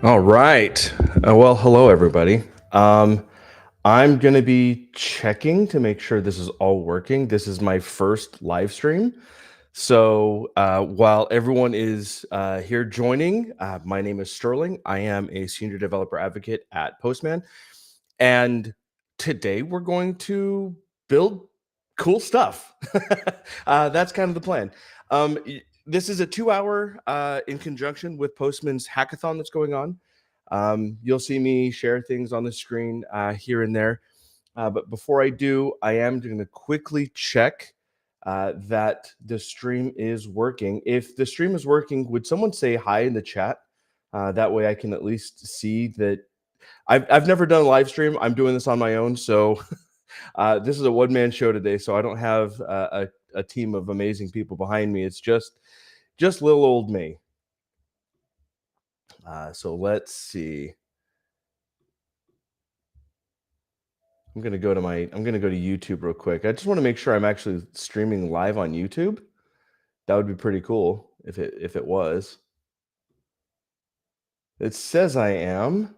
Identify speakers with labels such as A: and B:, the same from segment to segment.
A: All right. Well, hello, everybody. I'm going to be checking to make sure this is all working. This is my first live stream. So while everyone is here joining, my name is Sterling. I am a senior developer advocate at Postman. And today we're going to build cool stuff. That's kind of the plan. This is a 2 hour in conjunction with Postman's hackathon that's going on. You'll see me share things on the screen here and there. But before I do, I am going to quickly check that the stream is working. If the stream is working, would someone say hi in the chat? That way I can at least see that I've never done a live stream. I'm doing this on my own. So this is a one-man show today. So I don't have a team of amazing people behind me. It's just little old me. So let's see. I'm gonna go to YouTube real quick. I just want to make sure I'm actually streaming live on YouTube. That would be pretty cool if it was. It says I am.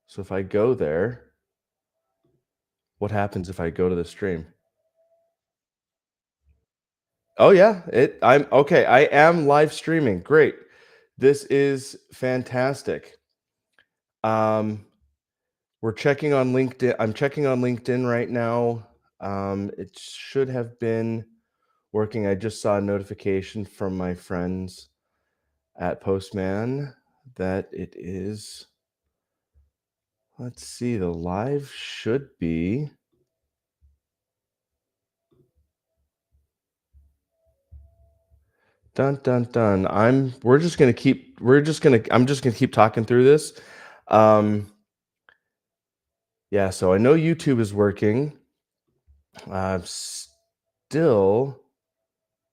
A: So if I go there, what happens if I go to the stream? Oh yeah, I'm okay. I am live streaming. Great. This is fantastic. We're checking on LinkedIn. I'm checking on LinkedIn right now. It should have been working. I just saw a notification from my friends at Postman that it is. Let's see, the live should be. Dun dun dun. I'm just gonna keep talking through this. Yeah, so I know YouTube is working. I'm still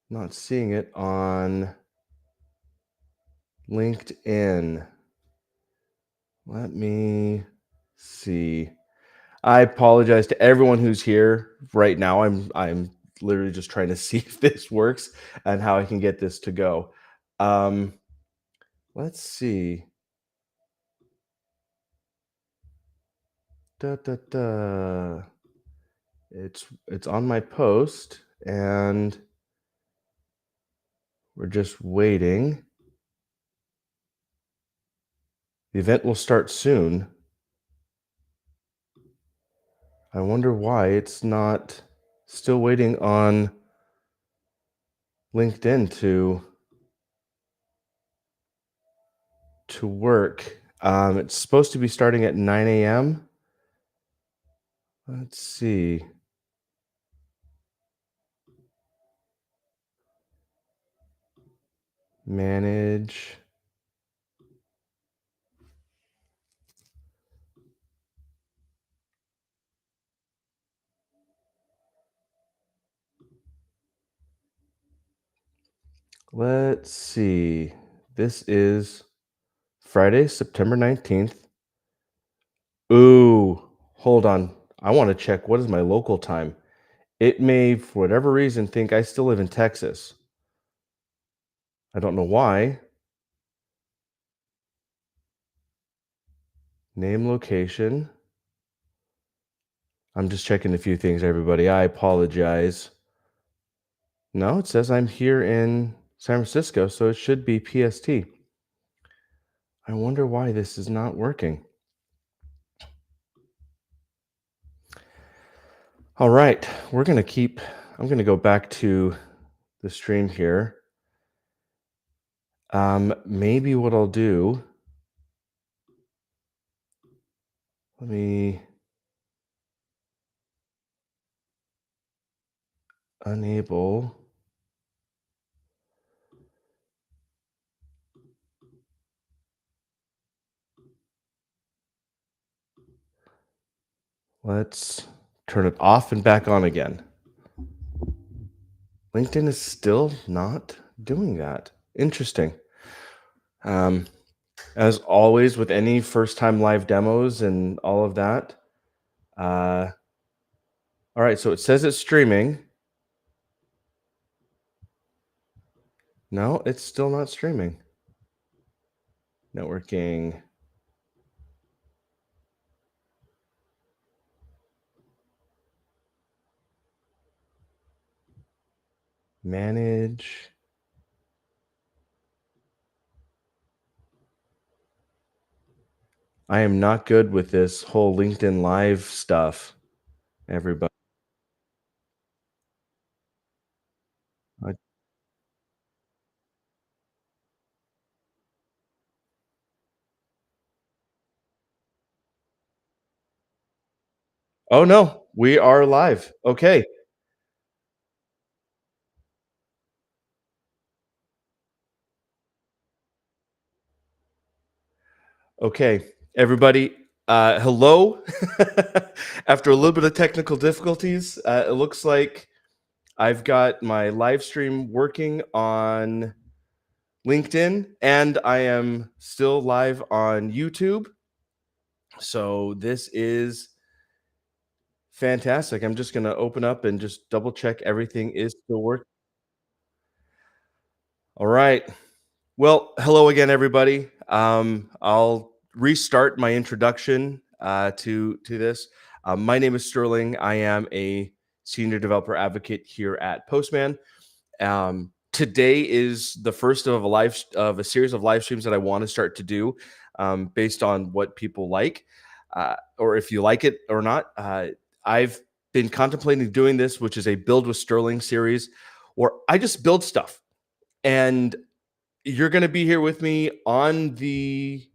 A: not seeing it on LinkedIn. Let me see. I apologize to everyone who's here right now. I'm literally just trying to see if this works and how I can get this to go. Let's see. Da, da, da. It's on my post and we're just waiting. The event will start soon. I wonder why it's not still waiting on LinkedIn to work. It's supposed to be starting at 9 a.m. Let's see. Manage. Let's see. This is Friday, September 19th. Ooh, hold on. I want to check what is my local time. It may, for whatever reason, think I still live in Texas. I don't know why. Name, location. I'm just checking a few things, everybody. I apologize. No, it says I'm here in San Francisco, so it should be PST. I wonder why this is not working. All right, I'm going to go back to the stream here. Maybe what I'll do, let me enable. Let's turn it off and back on again. LinkedIn is still not doing that. Interesting. As always, with any first-time live demos and all of that. All right, so it says it's streaming. No, it's still not streaming. networking, manage. I am not good with this whole LinkedIn Live stuff, everybody. I Oh, no, we are live. Okay, okay, everybody, hello. After a little bit of technical difficulties, it looks like I've got my live stream working on LinkedIn, and I am still live on YouTube. So this is fantastic. I'm just gonna open up and just double check everything is still working. All right. Well, hello again, everybody. I'll restart my introduction to this. My name is Sterling. I am a senior developer advocate here at Postman. Today is the first of a series of live streams that I want to start to do, based on what people like, or if you like it or not. I've been contemplating doing this, which is a Build with Sterling series, where I just build stuff, and you're going to be here with me on the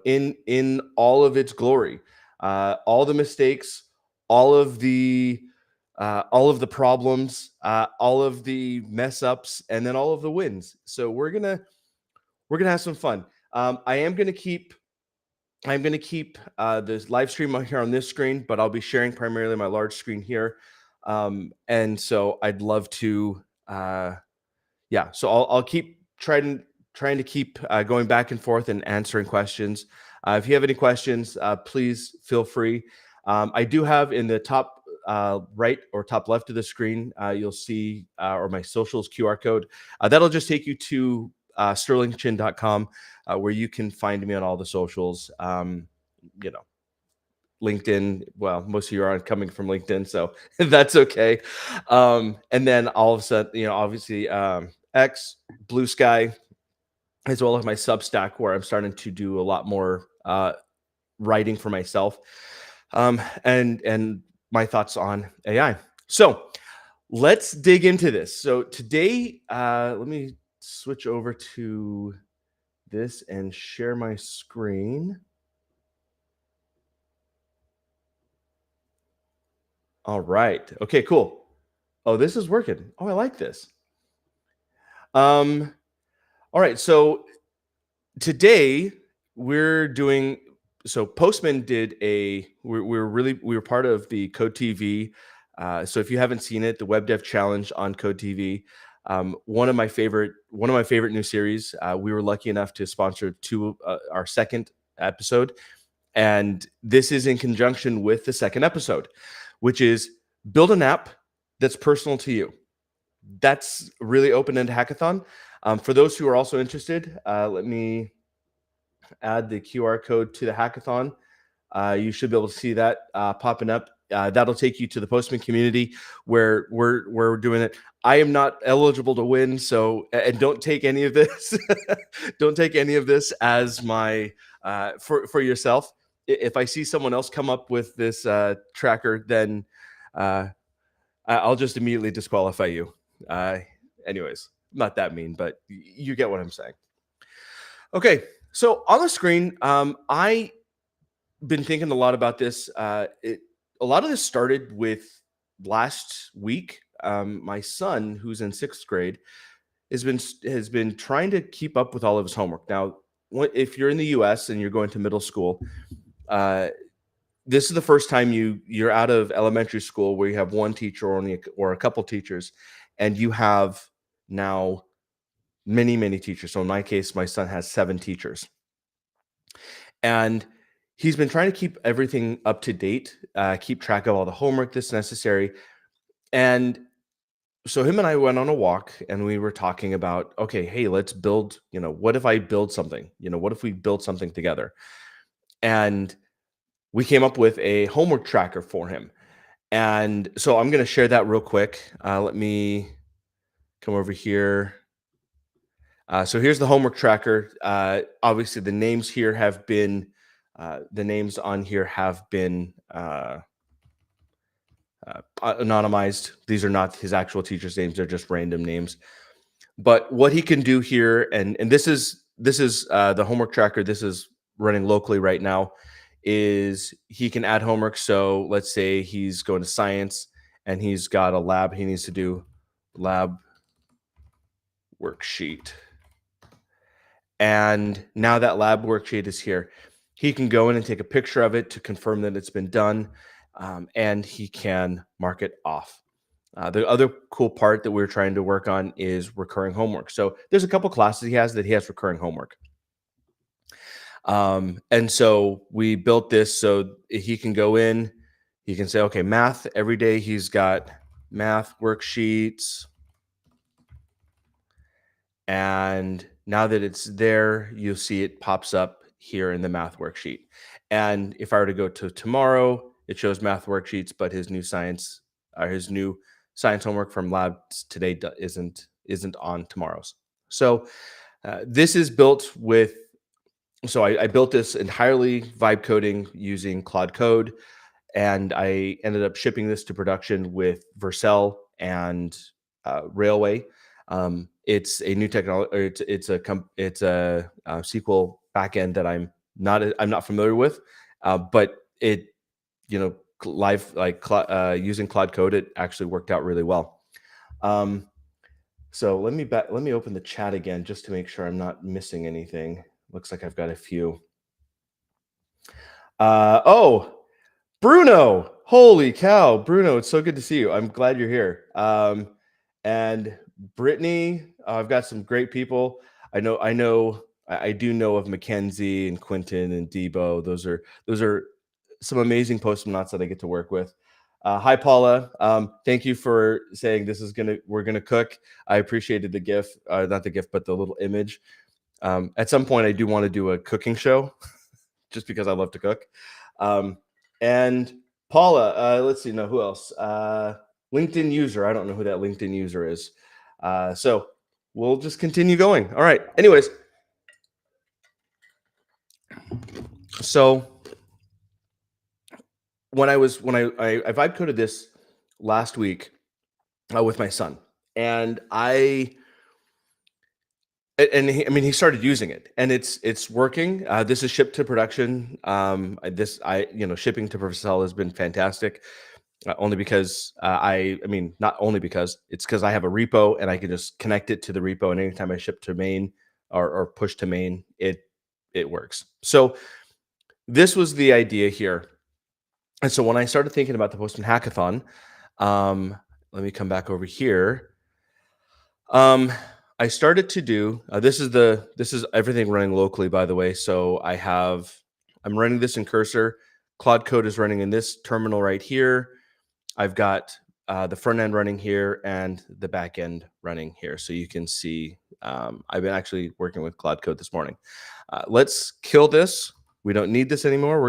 A: in all of its glory, all the mistakes, all of the all of the problems, all of the mess ups, and then all of the wins. So we're gonna have some fun. I'm gonna keep this live stream on here on this screen, but I'll be sharing primarily my large screen here. And so I'd love to yeah, so I'll keep trying to keep going back and forth and answering questions. If you have any questions, please feel free. I do have in the top right or top left of the screen, you'll see or my socials QR code. That'll just take you to sterlingchin.com, where you can find me on all the socials. You know, LinkedIn. Well, most of you aren't coming from LinkedIn, so that's okay. And then all of a sudden, obviously, X, Blue Sky, as well as my Substack, where I'm starting to do a lot more writing for myself, and my thoughts on AI. So let's dig into this. So today, let me switch over to this and share my screen. All right. Okay, cool. Oh, this is working. Oh, I like this. Um, all right. So today we're doing so Postman did a we were part of the Code TV. So if you haven't seen it, the Web Dev Challenge on Code TV, one of my favorite new series. We were lucky enough to sponsor our second episode, and this is in conjunction with the second episode, which is build an app that's personal to you. That's really open-ended hackathon. For those who are also interested, let me add the QR code to the hackathon. You should be able to see that popping up. That'll take you to the Postman community where we're doing it. I am not eligible to win, so and don't take any of this. Don't take any of this as my for yourself. If I see someone else come up with this tracker, then uh, I'll just immediately disqualify you. Anyways, not that mean, but you get what I'm saying. Okay, so on the screen, I been thinking a lot about this. A lot of this started with last week. My son, who's in sixth grade, has been trying to keep up with all of his homework. Now, if you're in the U.S. and you're going to middle school, uh, this is the first time you're out of elementary school where you have one teacher or a couple teachers, and you have now many teachers. So in my case, my son has 7 teachers, and he's been trying to keep everything up to date, keep track of all the homework that's necessary. And So him and I went on a walk and we were talking about, okay, hey, let's build, what if I build something? What if we build something together? And we came up with a homework tracker for him. And so I'm going to share that real quick. Let me come over here. So here's the homework tracker. Obviously, the names on here have been anonymized. These are not his actual teacher's names; they're just random names. But what he can do here, and this is the homework tracker. This is running locally right now. Is he can add homework. So let's say he's going to science and he's got a lab he needs to do, lab worksheet. And now that lab worksheet is here. He can go in and take a picture of it to confirm that it's been done, and he can mark it off. The other cool part that we're trying to work on is recurring homework. So there's a couple classes he has recurring homework. And so we built this so he can go in, he can say, okay, math every day. He's got math worksheets. And now that it's there, you'll see it pops up here in the math worksheet. And if I were to go to tomorrow, it shows math worksheets, but his new science homework from labs today isn't on tomorrow's. So this is built with. So I built this entirely vibe coding using Claude Code, and I ended up shipping this to production with Vercel and Railway. It's a new technology. It's a SQL backend that I'm not familiar with, but it live using Claude Code, it actually worked out really well. So let me open the chat again just to make sure I'm not missing anything. Looks like I've got a few. Oh, Bruno, holy cow, Bruno, it's so good to see you. I'm glad you're here. And Brittany, I've got some great people. I do know of Mackenzie and Quentin and Debo. Those are some amazing postmanauts that I get to work with. Hi, Paula. Thank you for saying we're gonna cook. I appreciated the GIF, not the GIF, but the little image. At some point, I do want to do a cooking show, just because I love to cook. And Paula, let's see, no, who else? LinkedIn user. I don't know who that LinkedIn user is. So we'll just continue going. All right. Anyways, so when I vibe coded this last week with my son, and he started using it, and it's working. This is shipped to production. Shipping to Vercel has been fantastic. Only because not only because it's because I have a repo and I can just connect it to the repo, and anytime I ship to main or push to main, it works. So this was the idea here. And so when I started thinking about the Postman hackathon, let me come back over here. I started to do this is everything running locally, by the way. So I'm running this in Cursor. Claude Code is running in this terminal right here. I've got the front end running here and the back end running here. So you can see I've been actually working with Claude Code this morning. Let's kill this. We don't need this anymore.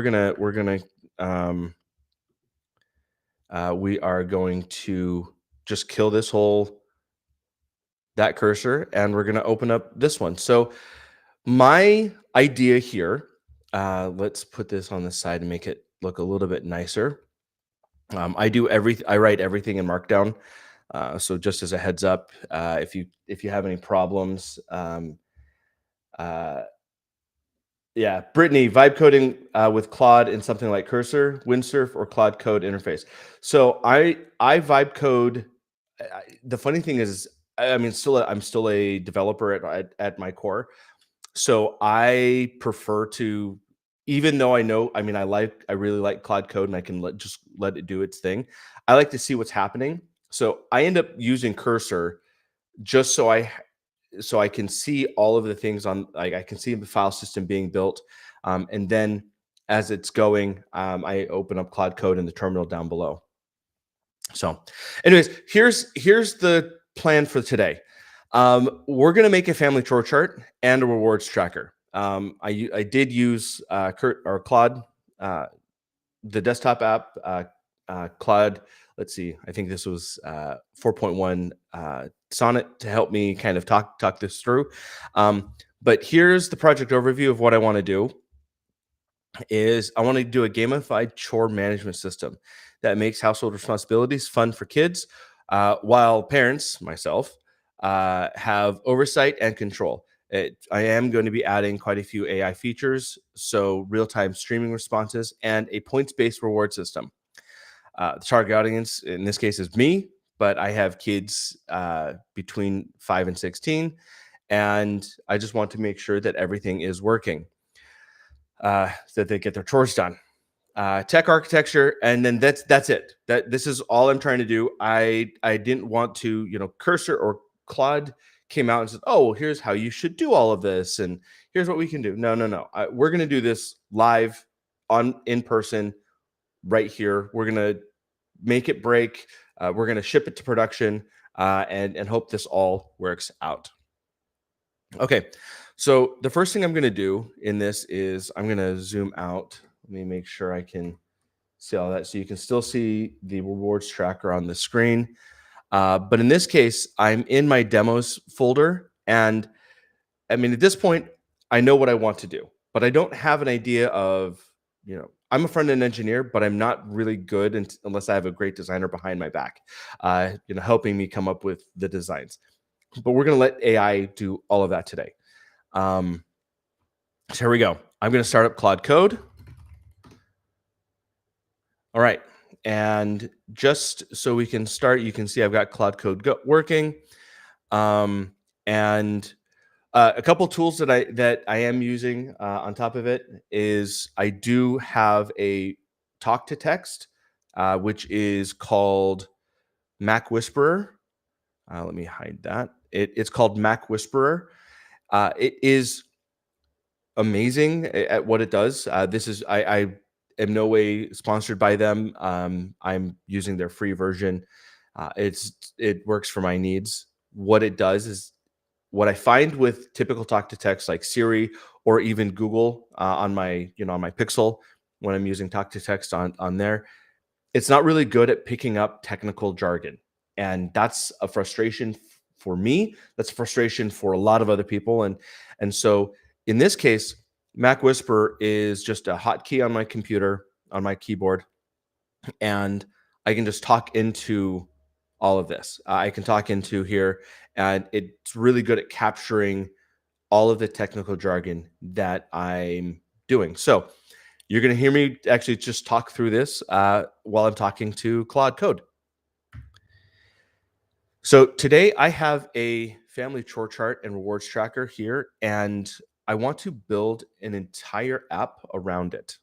A: We are going to just kill that cursor, and we're going to open up this one. So my idea here, let's put this on the side and make it look a little bit nicer. I write everything in Markdown. So just as a heads up, if you have any problems, Brittany, vibe coding with Claude in something like Cursor, Windsurf, or Claude Code interface. So I vibe code. The funny thing is, I'm still a developer at my core. So I prefer to, even though I really like Claude Code and I can just let it do its thing. I like to see what's happening. So I end up using Cursor just so I can see all of the things I can see the file system being built. And then as it's going, I open up Claude Code in the terminal down below. So, anyways, here's the plan for today. We're gonna make a family chore chart and a rewards tracker. I did use Kurt or Claude, uh, the desktop app, Claude. Let's see, I think this was 4.1 Sonnet to help me kind of talk this through. But here's the project overview of what I want to do is I want to do a gamified chore management system that makes household responsibilities fun for kids, while parents, myself, have oversight and control. I am going to be adding quite a few AI features, so real time streaming responses and a points based reward system. The target audience in this case is me, but I have kids between 5 and 16, and I just want to make sure that everything is working, that they get their chores done. Tech architecture, and then that's it. That this is all I'm trying to do. I didn't want to, Cursor or Claude came out and said, "Oh, well, here's how you should do all of this, and here's what we can do." No, no, no. We're gonna do this live, on in person, right here. We're gonna make it break. We're gonna ship it to production, and hope this all works out. Okay, so the first thing I'm gonna do in this is I'm gonna zoom out. Let me make sure I can see all that. So you can still see the rewards tracker on the screen. But in this case, I'm in my demos folder. And I mean, at this point, I know what I want to do, but I don't have an idea of, I'm a front end engineer, but I'm not really good unless I have a great designer behind my back, helping me come up with the designs. But we're going to let AI do all of that today. So here we go. I'm going to start up Claude Code. All right. And just so we can start, you can see I've got Claude Code working. And a couple tools that I am using on top of it is I do have a talk to text, which is called Mac Whisperer. Let me hide that. It's called Mac Whisperer. It is amazing at what it does. I am no way sponsored by them. I'm using their free version. It works for my needs. What it does is what I find with typical talk to text like Siri or even Google on my on my Pixel when I'm using talk to text on there, it's not really good at picking up technical jargon, and that's a frustration for me. That's a frustration for a lot of other people, and so in this case, Mac Whisper is just a hotkey on my computer on my keyboard, and I can just talk into all of this. I can talk into here, and it's really good at capturing all of the technical jargon that I'm doing. So you're going to hear me actually just talk through this while I'm talking to Claude Code. So today I have a family chore chart and rewards tracker here, and I want to build an entire app around it.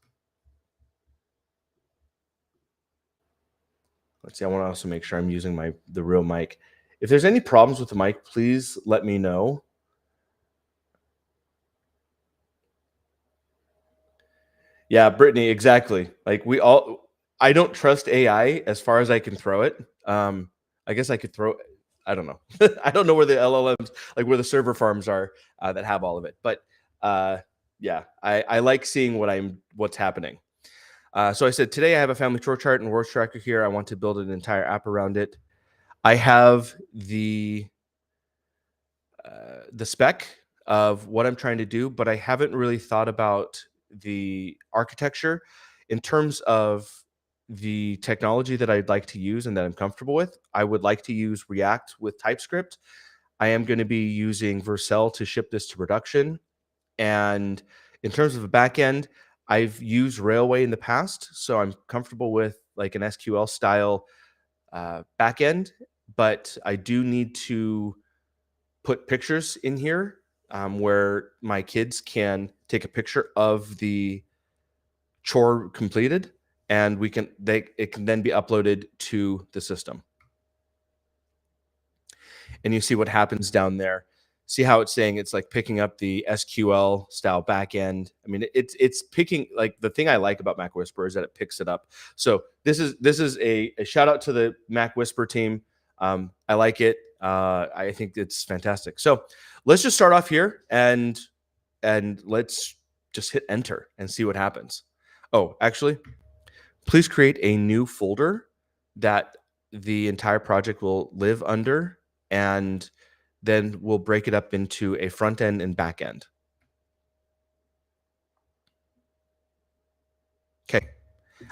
A: Let's see, I want to also make sure I'm using the real mic. If there's any problems with the mic, please let me know. Yeah, Brittany, exactly. Like I don't trust AI as far as I can throw it. I guess I could throw, I don't know. I don't know where the LLMs, like where the server farms are that have all of it. But yeah, I like seeing what's happening. So I said, today I have a family chore chart and work tracker here. I want to build an entire app around it. I have the spec of what I'm trying to do, but I haven't really thought about the architecture in terms of the technology that I'd like to use and that I'm comfortable with. I would like to use React with TypeScript. I am going to be using Vercel to ship this to production. And in terms of a backend, I've used Railway in the past, so I'm comfortable with like an SQL style backend, but I do need to put pictures in here where my kids can take a picture of the chore completed, and it can then be uploaded to the system. And you see what happens down there. see how it's saying it's like picking up the SQL style backend. I mean, it's picking like the thing I like about Mac Whisper is that it picks it up. So this is a shout out to the Mac Whisper team. I like it. I think it's fantastic. So let's just start off here and let's just hit enter and see what happens. Oh, actually, please create a new folder that the entire project will live under, and then we'll break it up into a front end and back end. Okay,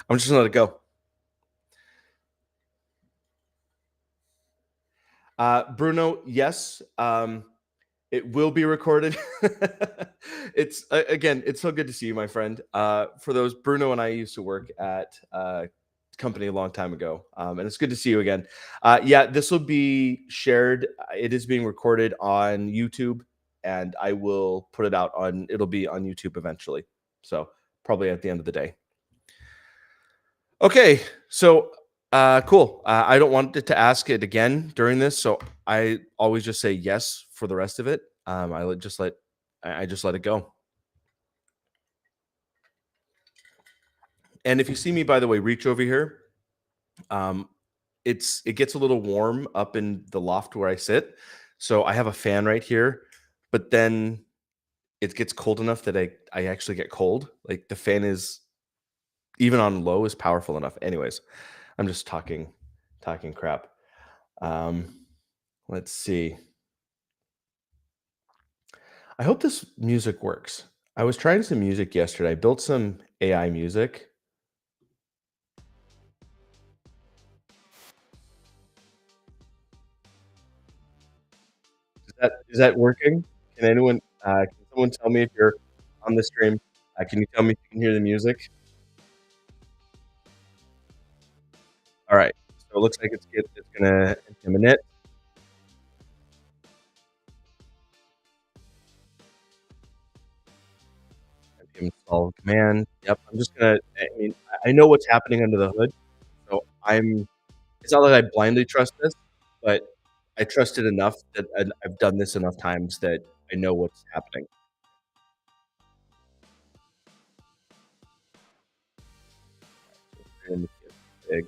A: I'm just gonna let it go. Bruno, yes, it will be recorded. It's again, it's so good to see you, my friend. For those, Bruno and I used to work at a company a long time ago, and it's good to see you again. Yeah, this will be shared. It is being recorded on YouTube, and I will put it out on. It'll be on YouTube eventually. So probably at the end of the day. Okay, so cool. I don't want it to ask it again during this, so I always just say yes for the rest of it. I just let it go. And if you see me, by the way, reach over here. Um, it gets a little warm up in the loft where I sit, so I have a fan right here. But then it gets cold enough that I actually get cold. Like the fan is even on low is powerful enough. Anyways, I'm just talking crap. Um, let's see. I hope this music works. I was trying some music yesterday. I built some AI music. Is that working? Can someone tell me if you're on the stream? Can you tell me if you can hear the music? All right. So it looks like it's gonna take a minute. Install command. Yep. I'm just gonna. I mean, I know what's happening under the hood, so I'm. It's not like I blindly trust this, but I trust it enough that I've done this enough times that I know what's happening. And it's big.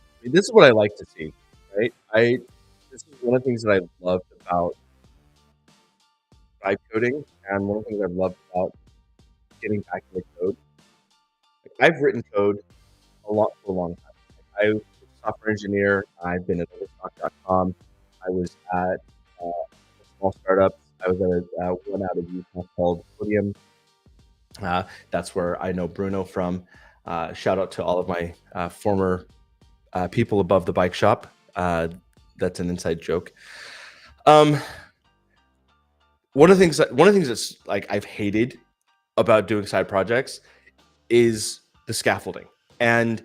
A: I mean, this is what I like to see, right? I This is one of the things that I loved about vibe coding, and one of the things I've loved about getting back into code. Like, I've written code a lot for a long time. Like, I was a software engineer. I've been at overstock.com. I was at small startups. I was at one out of Utah called Podium. That's where I know Bruno from. Shout out to all of my former people above the bike shop. That's an inside joke. Um, one of the things that's like I've hated about doing side projects is the scaffolding. And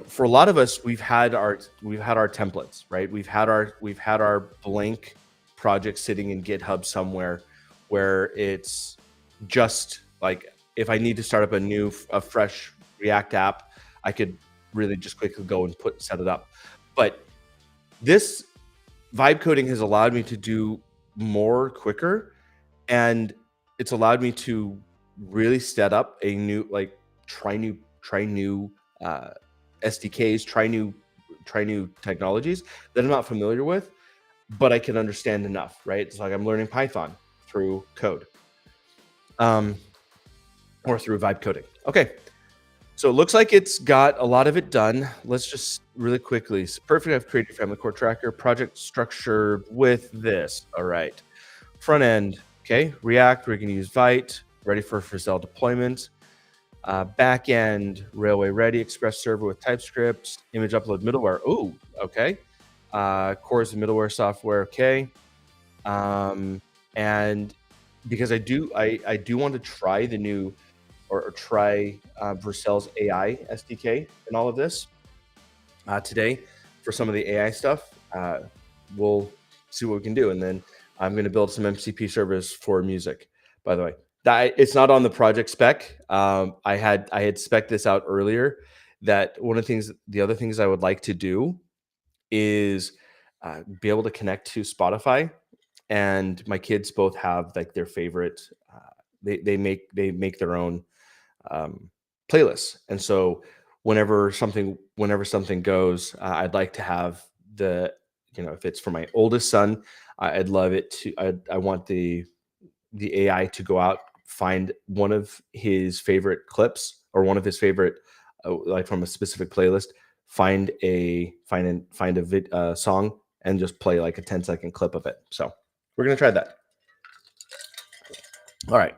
A: for a lot of us, we've had our templates, right? We've had our blank project sitting in GitHub somewhere where it's just like if I need to start up a fresh React app, I could really just quickly go and set it up. But this vibe coding has allowed me to do more quicker, and it's allowed me to really set up a new like try new uh, SDKs, try new technologies that I'm not familiar with, but I can understand enough, right? It's like I'm learning Python through code, um, or through vibe coding. Okay, so it looks like it's got a lot of it done. Let's just really quickly. Perfect. I've created a family core tracker project structure with this. All right. Front end. Okay. React. We're going to use Vite. Ready for Cell deployment. Back end. Railway ready. Express server with TypeScript. Image upload middleware. Oh, okay. Cores and middleware software. Okay. And because I do want to try the new or try Vercel's AI SDK and all of this today for some of the AI stuff. We'll see what we can do. And then I'm going to build some MCP servers for music. By the way, that it's not on the project spec. I had spec this out earlier. That one of the things, the other things I would like to do is be able to connect to Spotify, and my kids both have like their favorite. They make their own um, playlists, and so whenever something goes, I'd like to have the if it's for my oldest son, I'd love it to. I want the AI to go out, find one of his favorite clips or one of his favorite, like from a specific playlist, find a song and just play like a 10-second clip of it. So we're gonna try that. All right.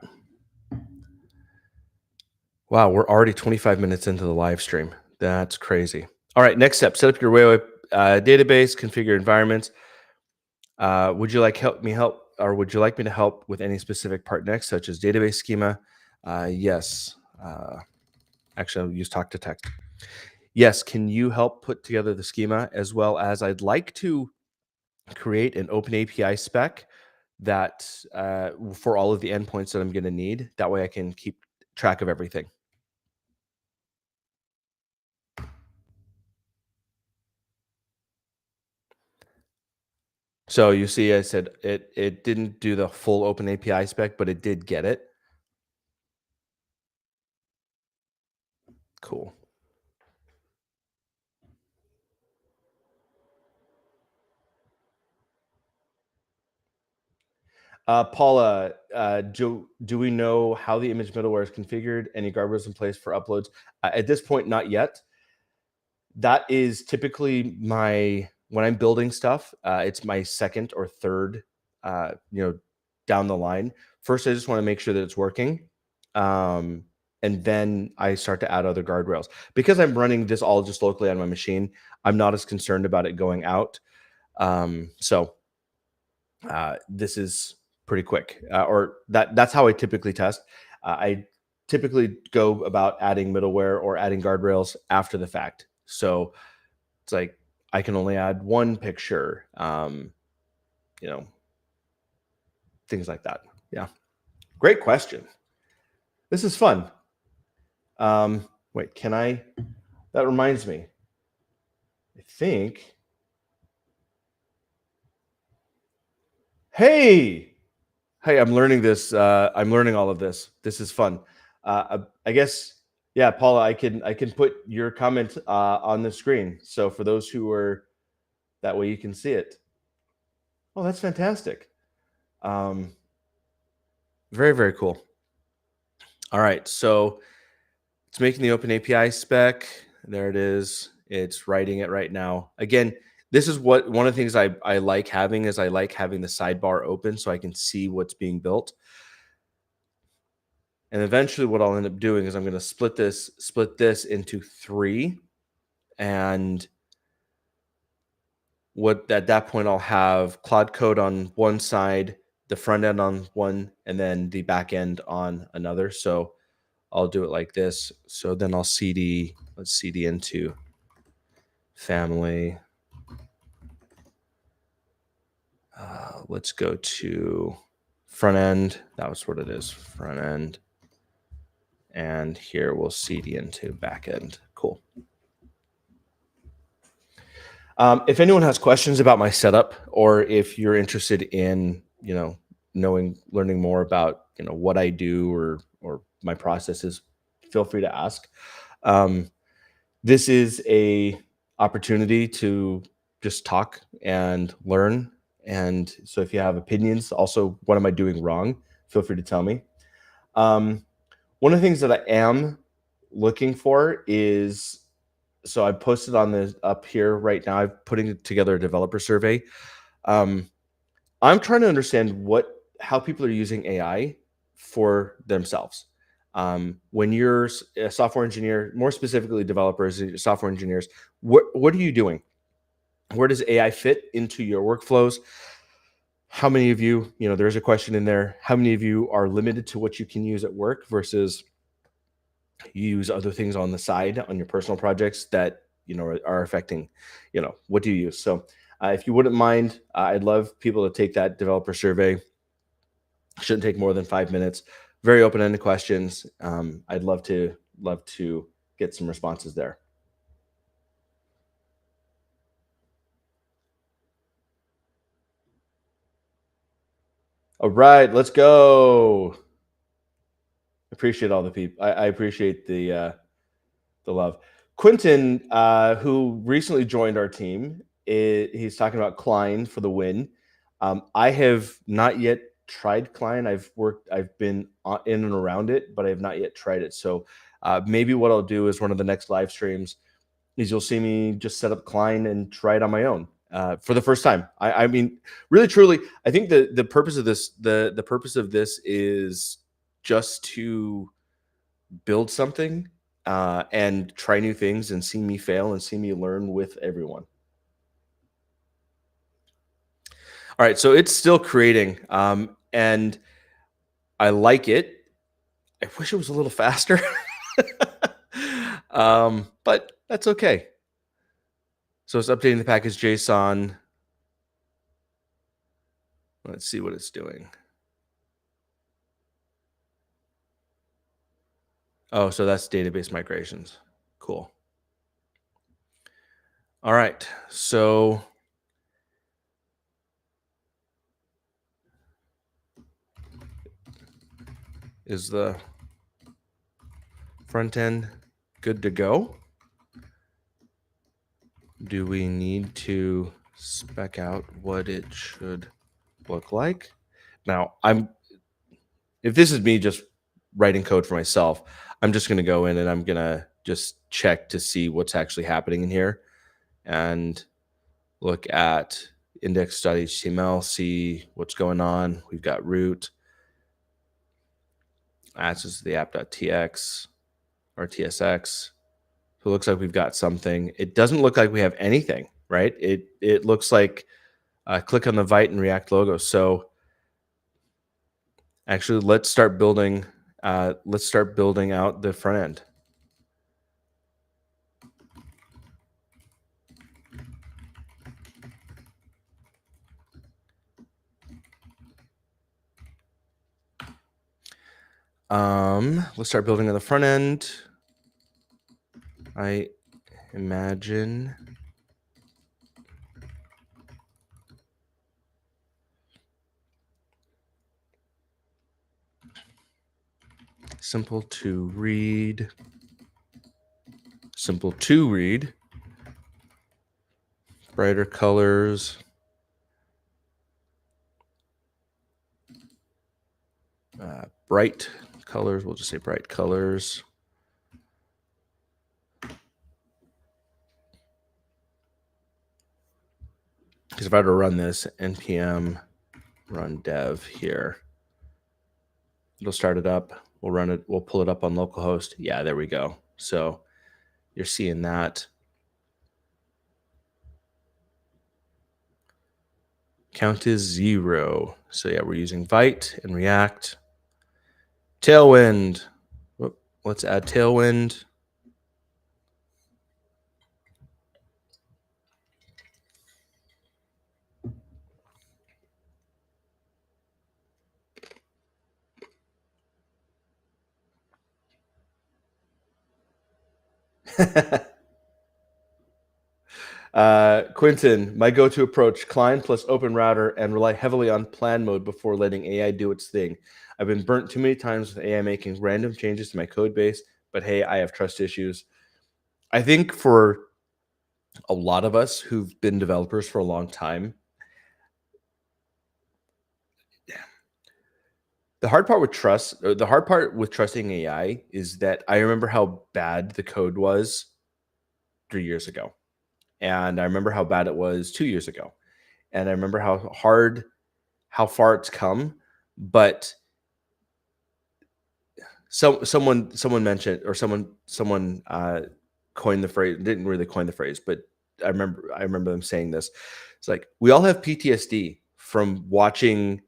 A: Wow, we're already 25 minutes into the live stream. That's crazy. All right, next step: set up your Railway database, configure environments. Would you like help, or would you like me to help with any specific part next, such as database schema? Yes. Actually, I'll use talk to text. Yes. Can you help put together the schema, as well as I'd like to create an open API spec that for all of the endpoints that I'm going to need. That way, I can keep track of everything. So you see, I said it didn't do the full open API spec, but it did get it. Cool. Paula, do we know how the image middleware is configured? Any guardrails in place for uploads? At this point, not yet. That is typically when I'm building stuff. It's my second or third, down the line. First, I just want to make sure that it's working, and then I start to add other guardrails. Because I'm running this all just locally on my machine, I'm not as concerned about it going out. So this is pretty quick, or that's how I typically test. I typically go about adding middleware or adding guardrails after the fact. So it's like I can only add one picture, you know, things like that. Yeah, great question. This is fun. Wait, can I? That reminds me. I think. Hey, hey, I'm learning this. I'm learning all of this. This is fun. I guess, yeah, Paula, I can put your comment on the screen. So for those who are that way, you can see it. Oh, that's fantastic. Um, very, very cool. All right, so it's making the Open API spec. There it is. It's writing it right now. Again, this is what one of the things I like having is I like having the sidebar open so I can see what's being built. And eventually what I'll end up doing is I'm going to split this into 3. And what at that point I'll have Cloud Code on one side, the front end on one, and then the back end on another. So I'll do it like this. So then let's CD into family. Let's go to front end. That was what it is, front end. And here we'll CD into back end. Cool. If anyone has questions about my setup, or if you're interested in, learning more about, what I do or my processes, feel free to ask. This is a opportunity to just talk and learn. And so if you have opinions, also, what am I doing wrong? Feel free to tell me. One of the things that I am looking for is, so I posted on this up here right now. I'm putting together a developer survey. I'm trying to understand how people are using AI for themselves. When you're a software engineer, more specifically developers, software engineers, what are you doing? Where does AI fit into your workflows? How many of you, there's a question in there. How many of you are limited to what you can use at work versus you use other things on the side on your personal projects that, are affecting, what do you use? So If you wouldn't mind, I'd love people to take that developer survey. Shouldn't take more than 5 minutes. Very open-ended questions. I'd love to get some responses there. All right, let's go. Appreciate all the people. I appreciate the love. Quentin, who recently joined our team, he's talking about Klein for the win. I have not yet tried Klein. I've been in and around it, but I have not yet tried it. So maybe what I'll do is one of the next live streams is you'll see me just set up Klein and try it on my own for the first time. I mean, really, truly, I think the purpose of this the purpose of this is just to build something and try new things and see me fail and see me learn with everyone. All right, so it's still creating, and I like it. I wish it was a little faster, but that's okay. So it's updating the package JSON. Let's see what it's doing. Oh, so that's database migrations. Cool. All right, so is the front end good to go? Do we need to spec out what it should look like? Now, if this is me just writing code for myself, I'm just going to go in and I'm going to just check to see what's actually happening in here and look at index.html, see what's going on. We've got root, access to the app.tx or tsx. So it looks like we've got something. It doesn't look like we have anything, right? It looks like click on the Vite and React logo. So actually, let's start building. Let's start building out the front end. Let's start building on the front end. I imagine simple to read, brighter colors, bright colors. We'll just say bright colors. Because if I were to run this, npm run dev here, it'll start it up. We'll run it. We'll pull it up on localhost. Yeah, there we go. So you're seeing that. Count is 0. So yeah, we're using Vite and React. Tailwind. Let's add Tailwind. Quentin, my go-to approach, Klein plus open router and rely heavily on plan mode before letting AI do its thing. I've been burnt too many times with AI making random changes to my code base, but hey, I have trust issues. I think for a lot of us who've been developers for a long time, the hard part with trusting AI is that I remember how bad the code was 3 years ago. And I remember how bad it was 2 years ago. And I remember how far it's come. But someone mentioned, or someone coined the phrase, didn't really coin the phrase, but I remember them saying this. It's like, we all have PTSD from watching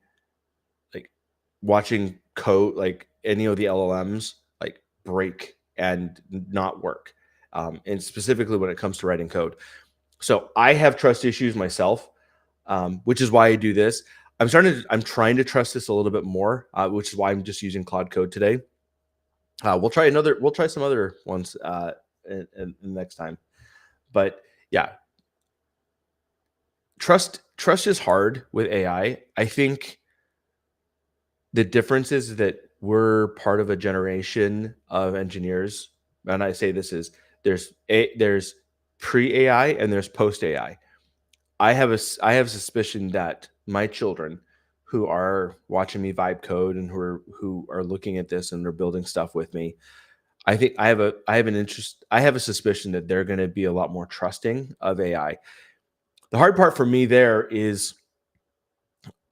A: code, like any of the LLMs, like break and not work. And specifically when it comes to writing code. So I have trust issues myself, which is why I do this. I'm trying to trust this a little bit more, which is why I'm just using Cloud Code today. We'll try some other ones in next time. But yeah, trust is hard with AI. I think the difference is that we're part of a generation of engineers, and I say this is there's pre AI and there's post AI. I have suspicion that my children who are watching me vibe code and who are looking at this and they're building stuff with me, I have an interest I have a suspicion that they're going to be a lot more trusting of AI. The hard part for me there is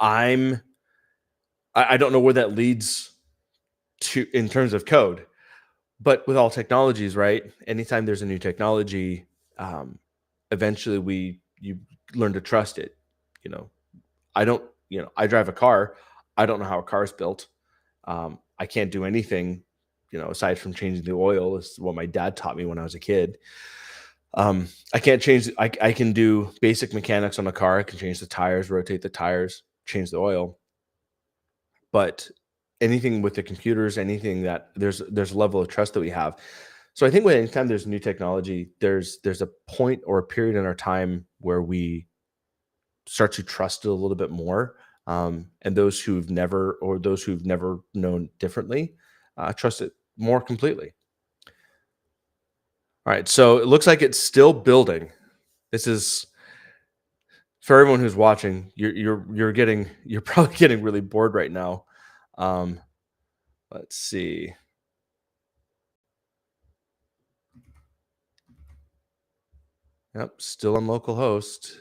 A: I'm I don't know where that leads to in terms of code. But with all technologies, right? Anytime there's a new technology, um, eventually you learn to trust it. You know, I don't. I drive a car. I don't know how a car is built. I can't do anything. Aside from changing the oil, is what my dad taught me when I was a kid. I can't change. I can do basic mechanics on a car. I can change the tires, rotate the tires, change the oil. But anything with the computers, anything that there's a level of trust that we have. So I think when anytime there's new technology, there's a point or a period in our time where we start to trust it a little bit more. And those who've never known differently, trust it more completely. All right, so it looks like it's still building. This is for everyone who's watching. You're probably getting really bored right now. Um, let's see. Yep, still on localhost,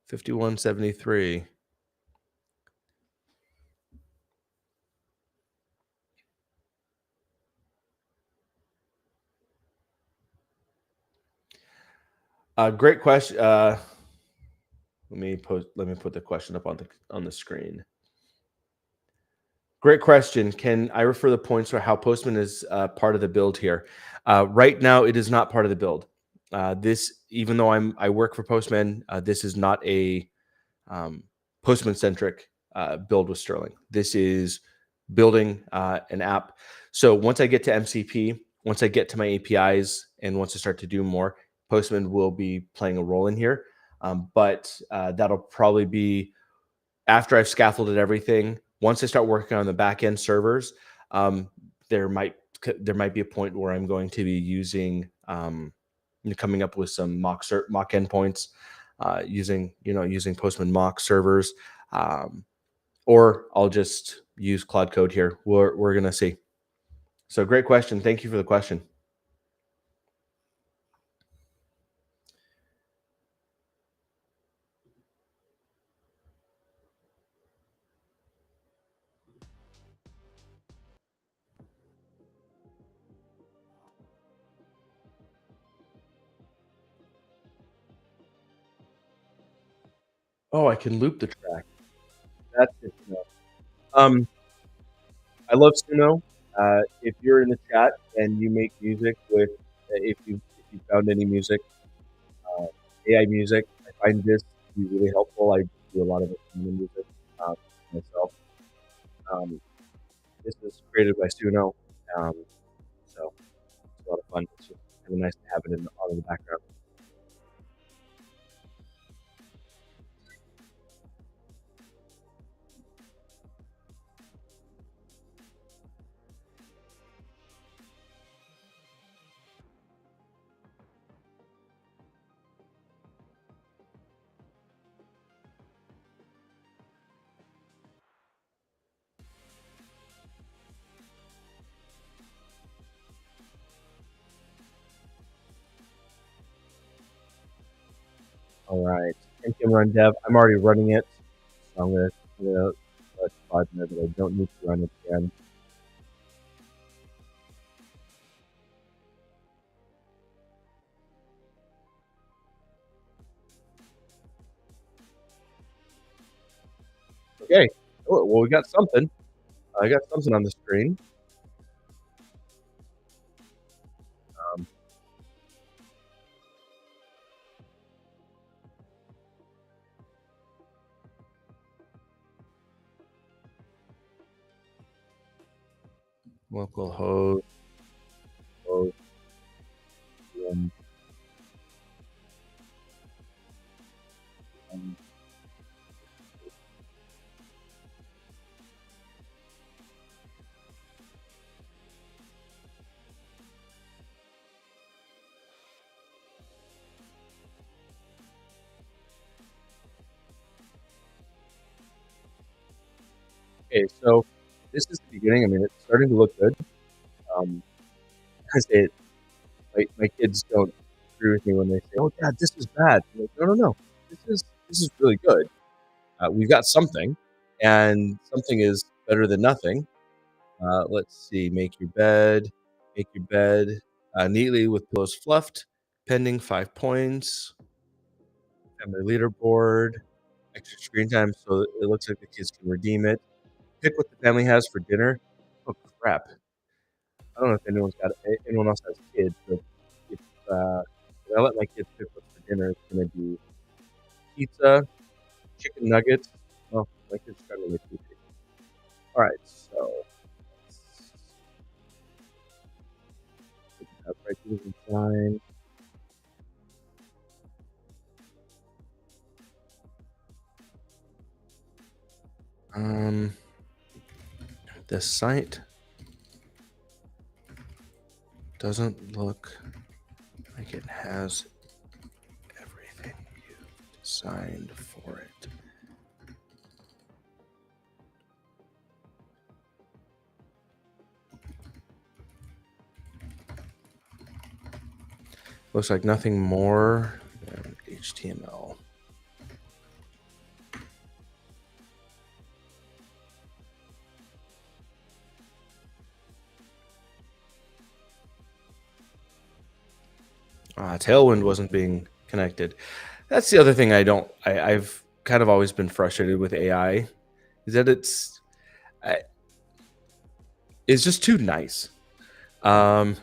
A: 5173. Great question. Let me put the question up on the screen. Great question. Can I refer the points for how Postman is part of the build here? Right now, it is not part of the build. This, even though I work for Postman, this is not a Postman centric build with Sterling. This is building an app. So once I get to MCP, once I get to my APIs, and once I start to do more, Postman will be playing a role in here. But that'll probably be after I've scaffolded everything. Once I start working on the back end servers, um, there might there might be a point where I'm going to be using coming up with some mock endpoints using Postman mock servers, um, or I'll just use Cloud Code here. We're gonna see. So great question. Thank you for the question. Oh, I can loop the track. That's good to know. Um, I love Suno. If you're in the chat and you make music with, if you found any music, uh, AI music, I find this to be really helpful. I do a lot of instrumental music myself. Um, this is created by Suno, um, so it's a lot of fun. It's just kind of nice to have it on in the background. All right, NPM run dev. I'm already running it, so I'm gonna let Todd know that I don't need to run it again. Okay. Oh, well, we got something. I got something on the screen. Um, localhost. host, um, um, Okay, so this is the beginning. I mean, it's starting to look good. Um, because my kids don't agree with me when they say, "Oh, Dad, this is bad." I'm like, "No, no, no. This is really good. We've got something, and something is better than nothing." Let's see. Make your bed. Make your bed neatly with pillows fluffed. Pending 5 points. Family leaderboard. Extra screen time, so it looks like the kids can redeem it. Pick what the family has for dinner. Oh crap! I don't know if anyone else has kids, but if, if I let my kids pick what's for dinner, it's gonna be pizza, chicken nuggets. Oh, my kids are trying to make me pick. All right, so let's have fried chicken and fine. Um, the site doesn't look like it has everything you designed for it. Looks like nothing more than HTML. Tailwind wasn't being connected. That's the other thing I've kind of always been frustrated with AI is that I, it's just too nice. Um,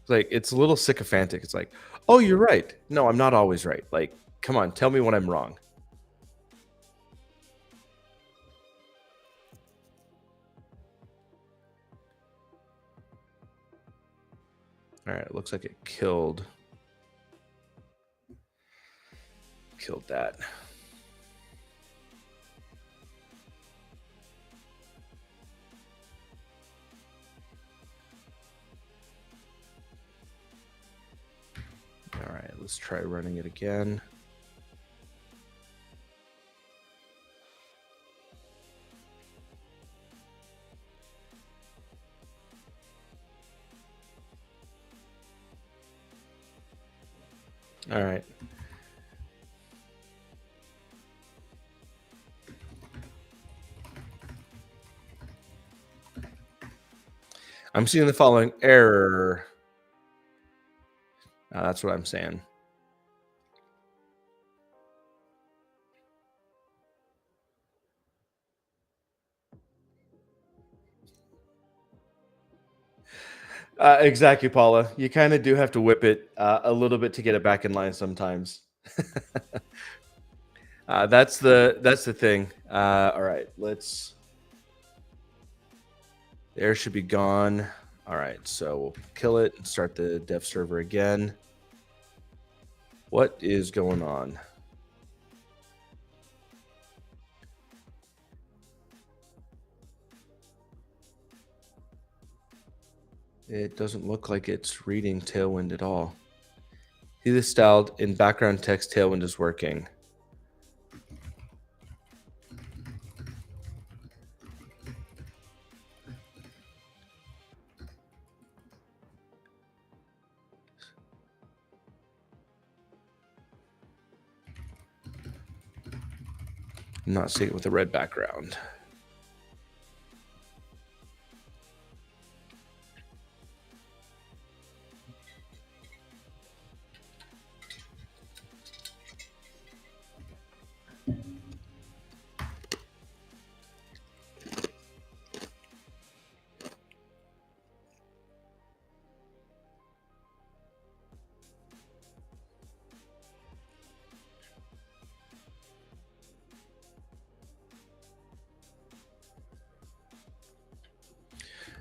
A: like it's a little sycophantic. It's like, oh, you're right. No, I'm not always right. Like, come on, tell me when I'm wrong. All right, it looks like it killed that. All right, let's try running it again. All right. I'm seeing the following error. That's what I'm saying. Exactly, Paula. You kind of do have to whip it a little bit to get it back in line sometimes. That's the thing. All right, let's. The error should be gone. All right, so we'll kill it and start the dev server again. What is going on? It doesn't look like it's reading Tailwind at all. See this styled in background text Tailwind is working. I'm not seeing it with a red background.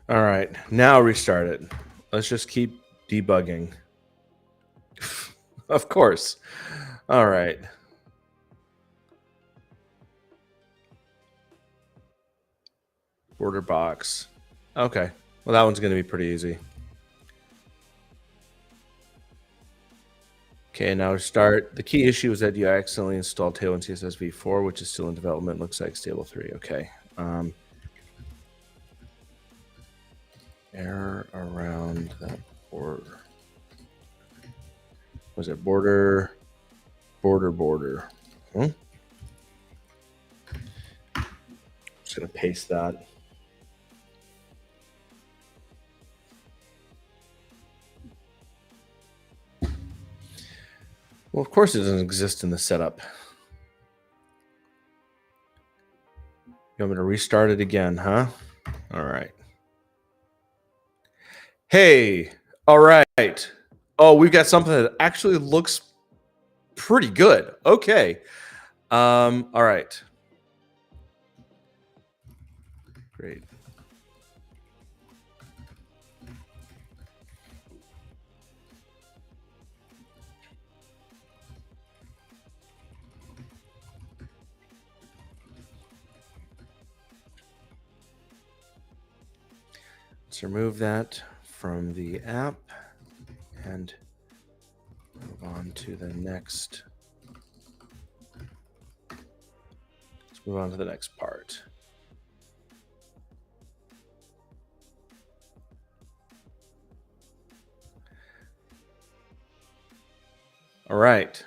A: All right, now restart it. Let's just keep debugging. Of course. All right. Border box. Okay. Well, that one's going to be pretty easy. Okay, now start. The key issue is that you accidentally installed Tailwind CSS v4, which is still in development. Looks like stable 3. Okay. Error around the border. Was it border? Border. Just going to paste that. Well, of course it doesn't exist in the setup. You want me to restart it again, huh? All right. Hey, all right. Oh, we've got something that actually looks pretty good. Okay. All right. Great. Let's remove that from the app and move on to the next. Let's move on to the next part. All right.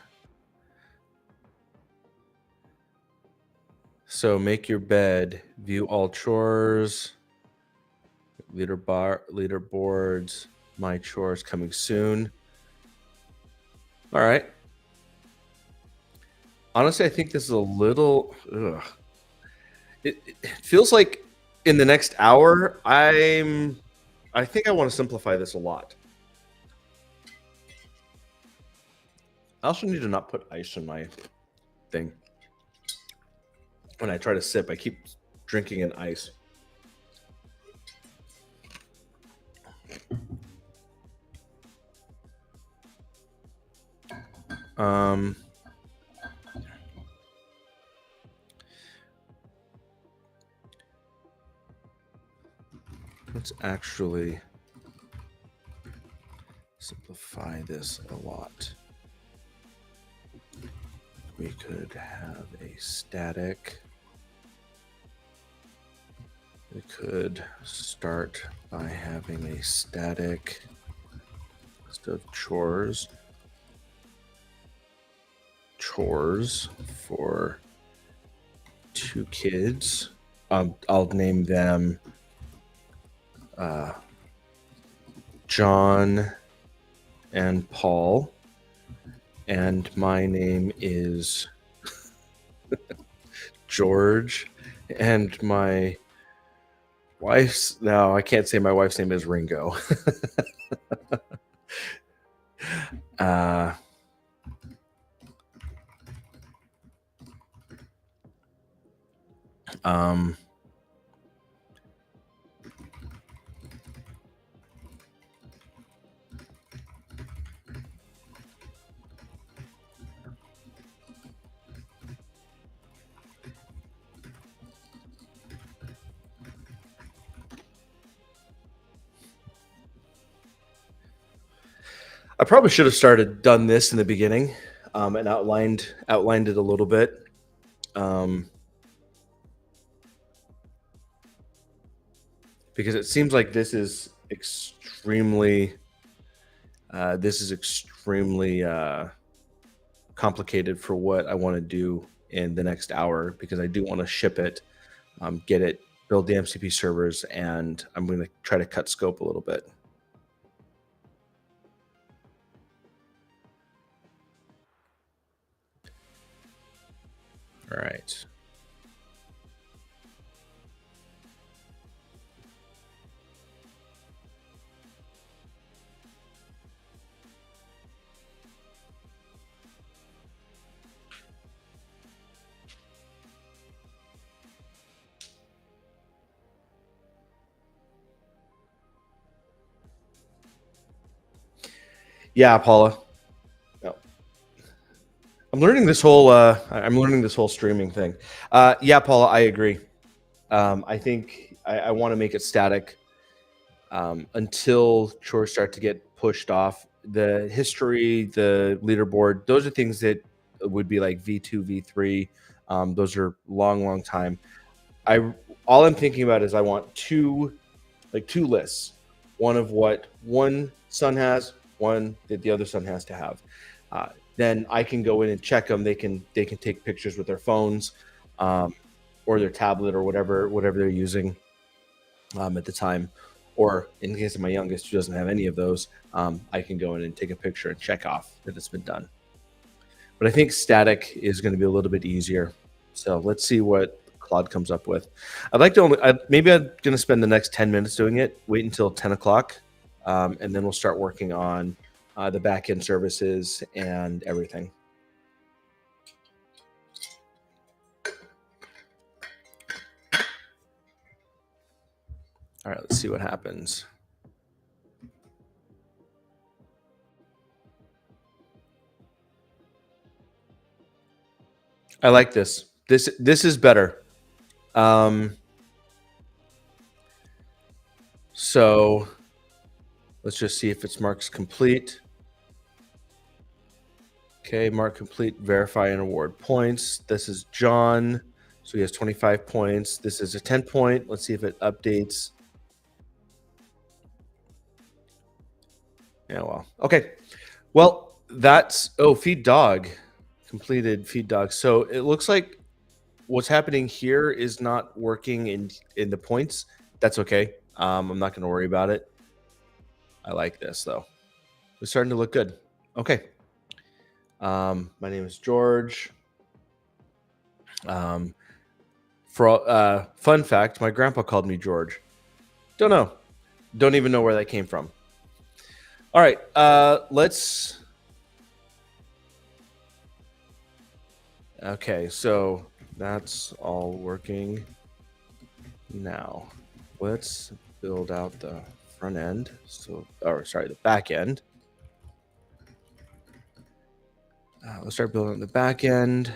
A: So make your bed, view all chores, leaderboards, my chores coming soon. All right. Honestly, I think this is a little. It feels like in the next hour, I think I want to simplify this a lot. I also need to not put ice in my thing. When I try to sip, I keep drinking in ice. Let's actually simplify this a lot. We could have a static. We could start by having a static list of chores for 2 kids. I'll name them John and Paul, and my name is George, and my wife's, no, I can't say my wife's name is Ringo. I probably should have done this in the beginning, and outlined it a little bit. Because it seems like this is extremely complicated for what I want to do in the next hour, because I do want to ship it, get it, build the MCP servers, and I'm going to try to cut scope a little bit. All right. Yeah, Paula. No. I'm learning this whole. I'm learning this whole streaming thing. Yeah, Paula, I agree. I think I want to make it static until chores start to get pushed off. The history, the leaderboard, those are things that would be like V2, V3. Those are long, long time. I all I'm thinking about is I want two lists. One of what one son has, one that the other son has to have. Then I can go in and check them. They can take pictures with their phones, um, or their tablet or whatever they're using at the time. Or in case of my youngest who doesn't have any of those, I can go in and take a picture and check off that it's been done. But I think static is going to be a little bit easier. So let's see what Claude comes up with. I'd like to maybe I'm going to spend the next 10 minutes doing it, wait until 10 o'clock, and then we'll start working on the back end services and everything. All right, let's see what happens. I like this. This is better. So let's just see if it's marks complete. Okay, mark complete, verify and award points. This is John. So he has 25 points. This is a 10 point. Let's see if it updates. Yeah, well, okay. Well, that's, feed dog, completed feed dog. So it looks like what's happening here is not working in the points. That's okay. I'm not going to worry about it. I like this though. It's starting to look good. Okay. My name is George. For fun fact, my grandpa called me George. Don't know. Don't even know where that came from. All right. Let's. Okay, so that's all working now. Let's build out the front end. The back end. Let's start building the back end.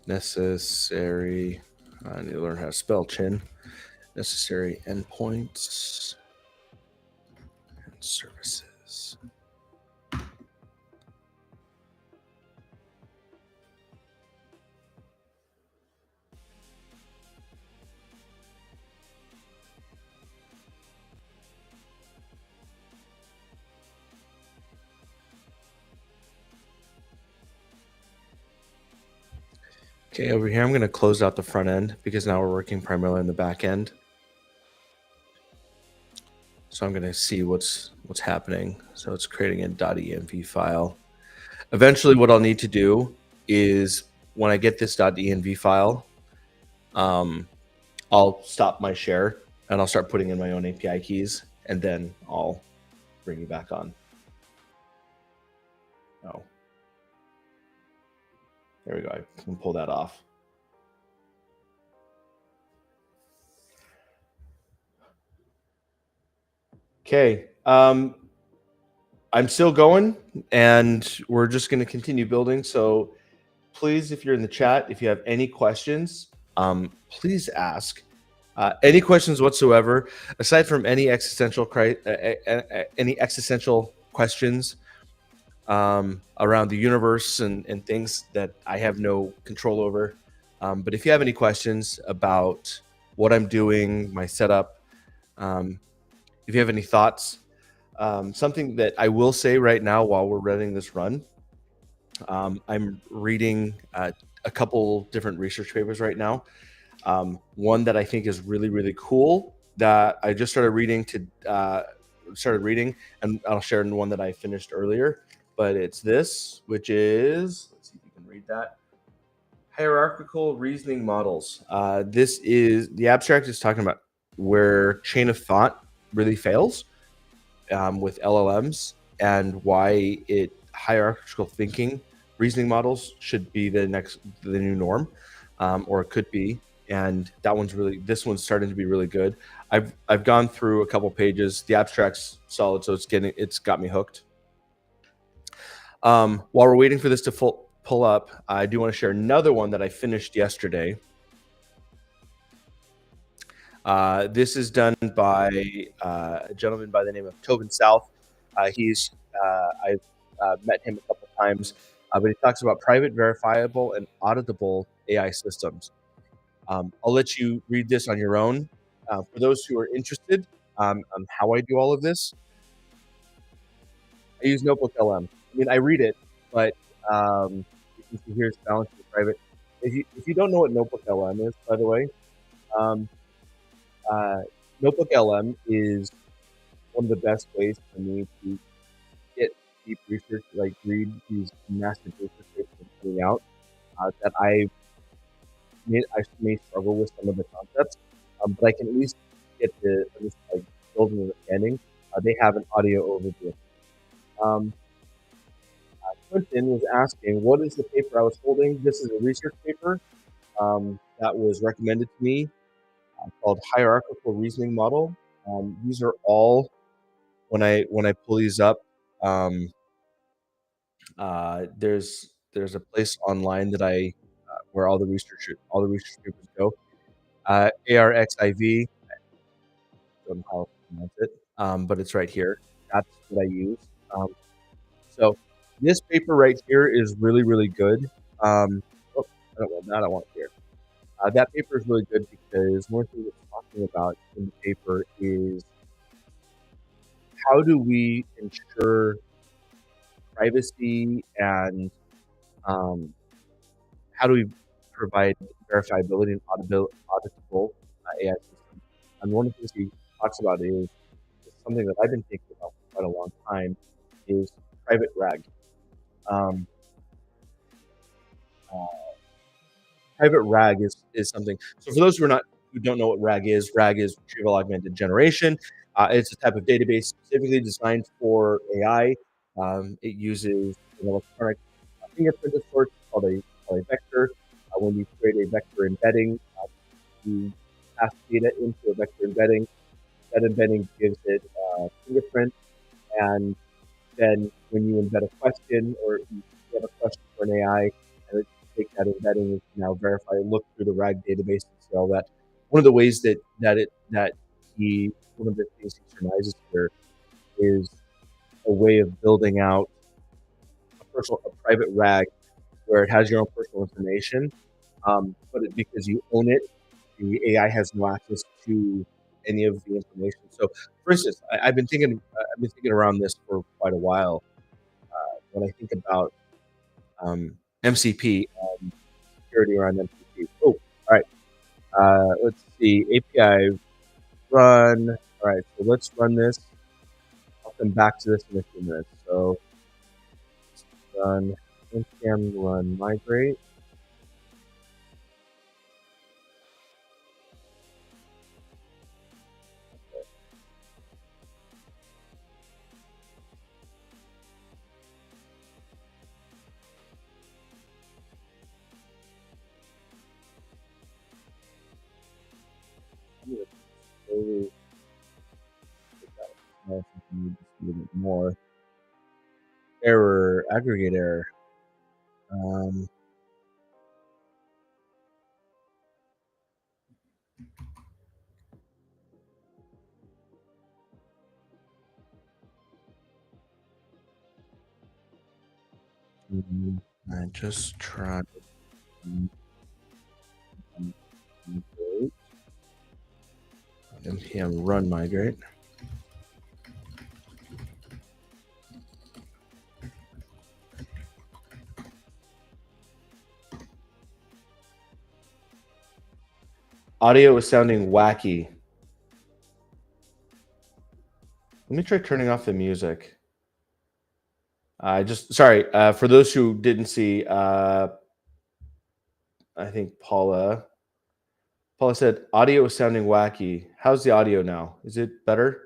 A: Necessary. I need to learn how to spell chin. Necessary endpoints and services. Okay, over here, I'm going to close out the front end because now we're working primarily on the back end. So I'm going to see what's happening. So it's creating a .env file. Eventually, what I'll need to do is when I get this .env file, I'll stop my share and I'll start putting in my own API keys, and then I'll bring you back on. Oh. There we go. I can pull that off. Okay. I'm still going, and we're just going to continue building. So please, if you're in the chat, if you have any questions, please ask. Any questions whatsoever, aside from any existential questions around the universe and things that I have no control over. But if you have any questions about what I'm doing, my setup, if you have any thoughts, something that I will say right now while we're running this run, I'm reading a couple different research papers right now. One that I think is really, really cool that I just started reading, and I'll share one that I finished earlier. But it's this, which is, let's see if you can read that. Hierarchical reasoning models. This is, the abstract is talking about where chain of thought really fails with LLMs, and why hierarchical thinking reasoning models should be the new norm, or it could be. and that one's really this one's starting to be really good. I've gone through a couple pages. The abstract's solid, so it's got me hooked. While we're waiting for this to pull up, I do want to share another one that I finished yesterday. This is done by a gentleman by the name of Tobin South. I've met him a couple times, but he talks about private, verifiable, and auditable AI systems. I'll let you read this on your own. For those who are interested on how I do all of this, I use Notebook LM. I mean, I read it, but you can see here it's balanced with private. If you don't know what Notebook LM is, by the way, um, uh, Notebook LM is one of the best ways for me to get deep research, like read these massive research papers coming out that I may struggle with some of the concepts, but I can at least at least like build an understanding. They have an audio overview. Um, Quentin was asking, what is the paper I was holding? This is a research paper that was recommended to me called Hierarchical Reasoning Model. These are all when I pull these up. Um, there's a place online that I where all the research papers go. ARXIV, don't know how to pronounce it, but it's right here. That's what I use. Um, so this paper right here is really, really good. Oh, I don't want that. I want here. That paper is really good because one thing it's talking about in the paper is how do we ensure privacy and um, how do we provide verifiability and auditable AI systems. And one of the things he talks about is something that I've been thinking about for quite a long time is private RAG. Um, uh, Private RAG is something. So for those who don't know what RAG is retrieval augmented generation. It's a type of database specifically designed for AI. It uses an electronic fingerprint of sorts called a vector. When you create a vector embedding, you pass data into a vector embedding. That embedding gives it a fingerprint, and then when you embed a question or you have a question for an AI, and it take that embedding and now verify, look through the RAG database and see all that. One of the ways that he one of the things he surmises here is a way of building out a private RAG where it has your own personal information, but because you own it, the AI has no access to any of the information. So, for instance, I've been thinking around this for quite a while. When I think about MCP and security around MCP. Oh, all right. Let's see. API run. All right. So let's run this. I'll come back to this in a few minutes. So run npm run migrate. I'm going to slowly take that off. I need just a little bit more. Error, aggregate error. Um, I just tried migrate. npm run migrate. Audio is sounding wacky. Let me try turning off the music. I just sorry for those who didn't see. I think Paula said audio is sounding wacky. How's the audio now? Is it better?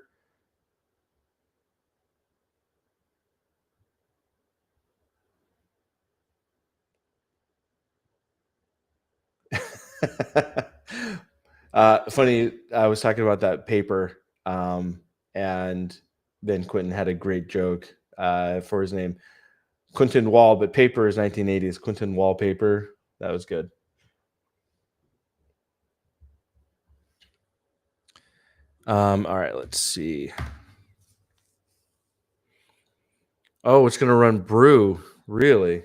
A: Funny, I was talking about that paper, and then Quentin had a great joke for his name, Quentin Wall, but paper is 1980s. Quentin Wallpaper. That was good. All right, let's see. Oh, it's gonna run Brew. Really?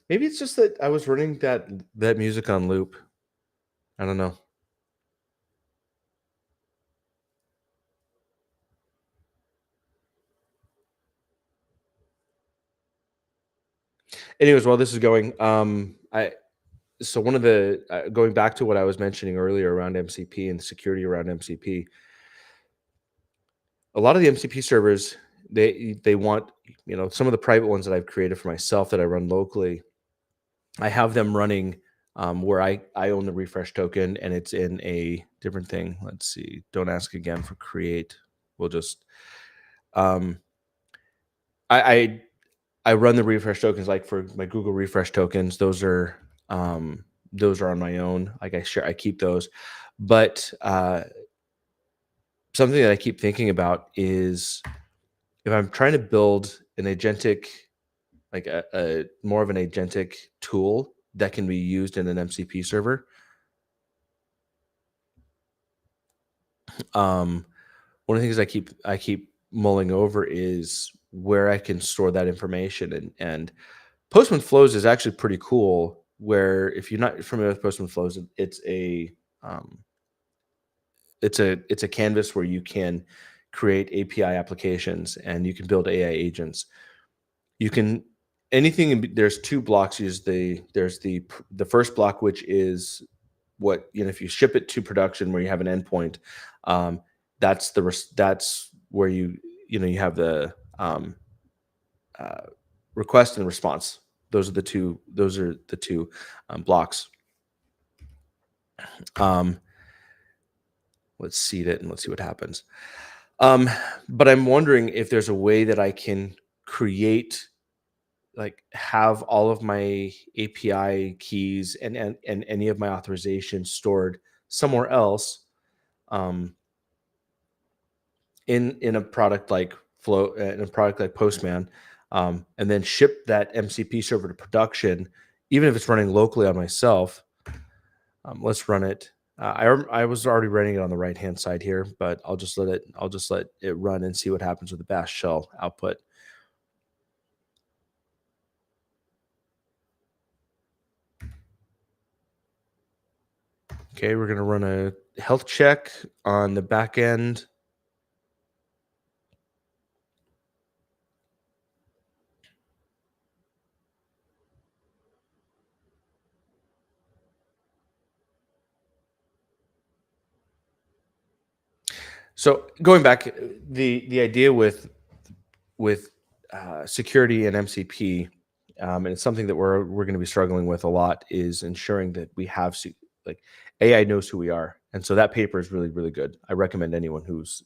A: Maybe it's just that I was running that music on loop. I don't know. Anyways, while this is going, I so one of the going back to what I was mentioning earlier around MCP and security around MCP, a lot of the MCP servers they want some of the private ones that I've created for myself that I run locally. I have them running where I own the refresh token and it's in a different thing. Let's see. Don't ask again for create. We'll just um, I, I I run the refresh tokens like for my Google refresh tokens. Those are on my own. Like I keep those. But something that I keep thinking about is if I'm trying to build an agentic, like a more of an agentic tool that can be used in an MCP server. Um, One of the things I keep mulling over is where I can store that information, and Postman flows is actually pretty cool. Where if you're not familiar with Postman flows, um, it's a canvas where you can create API applications and you can build AI agents. You can anything there's two blocks. There's the first block, which is what if you ship it to production where you have an endpoint. um, that's where you have the uh, request and response. Those are the two blocks. um, let's seed it and let's see what happens. um, but I'm wondering if there's a way that I can create, like, have all of my API keys and any of my authorizations stored somewhere else, um, in a product like in a product like Postman, and then ship that MCP server to production, even if it's running locally on myself. Let's run it. I was already running it on the right hand side here, but I'll just let it run and see what happens with the Bash shell output. Okay, we're gonna run a health check on the back end. So going back, the idea with security and MCP, and it's something that we're going to be struggling with a lot, is ensuring that we have like AI knows who we are, and so that paper is really really good. I recommend anyone who's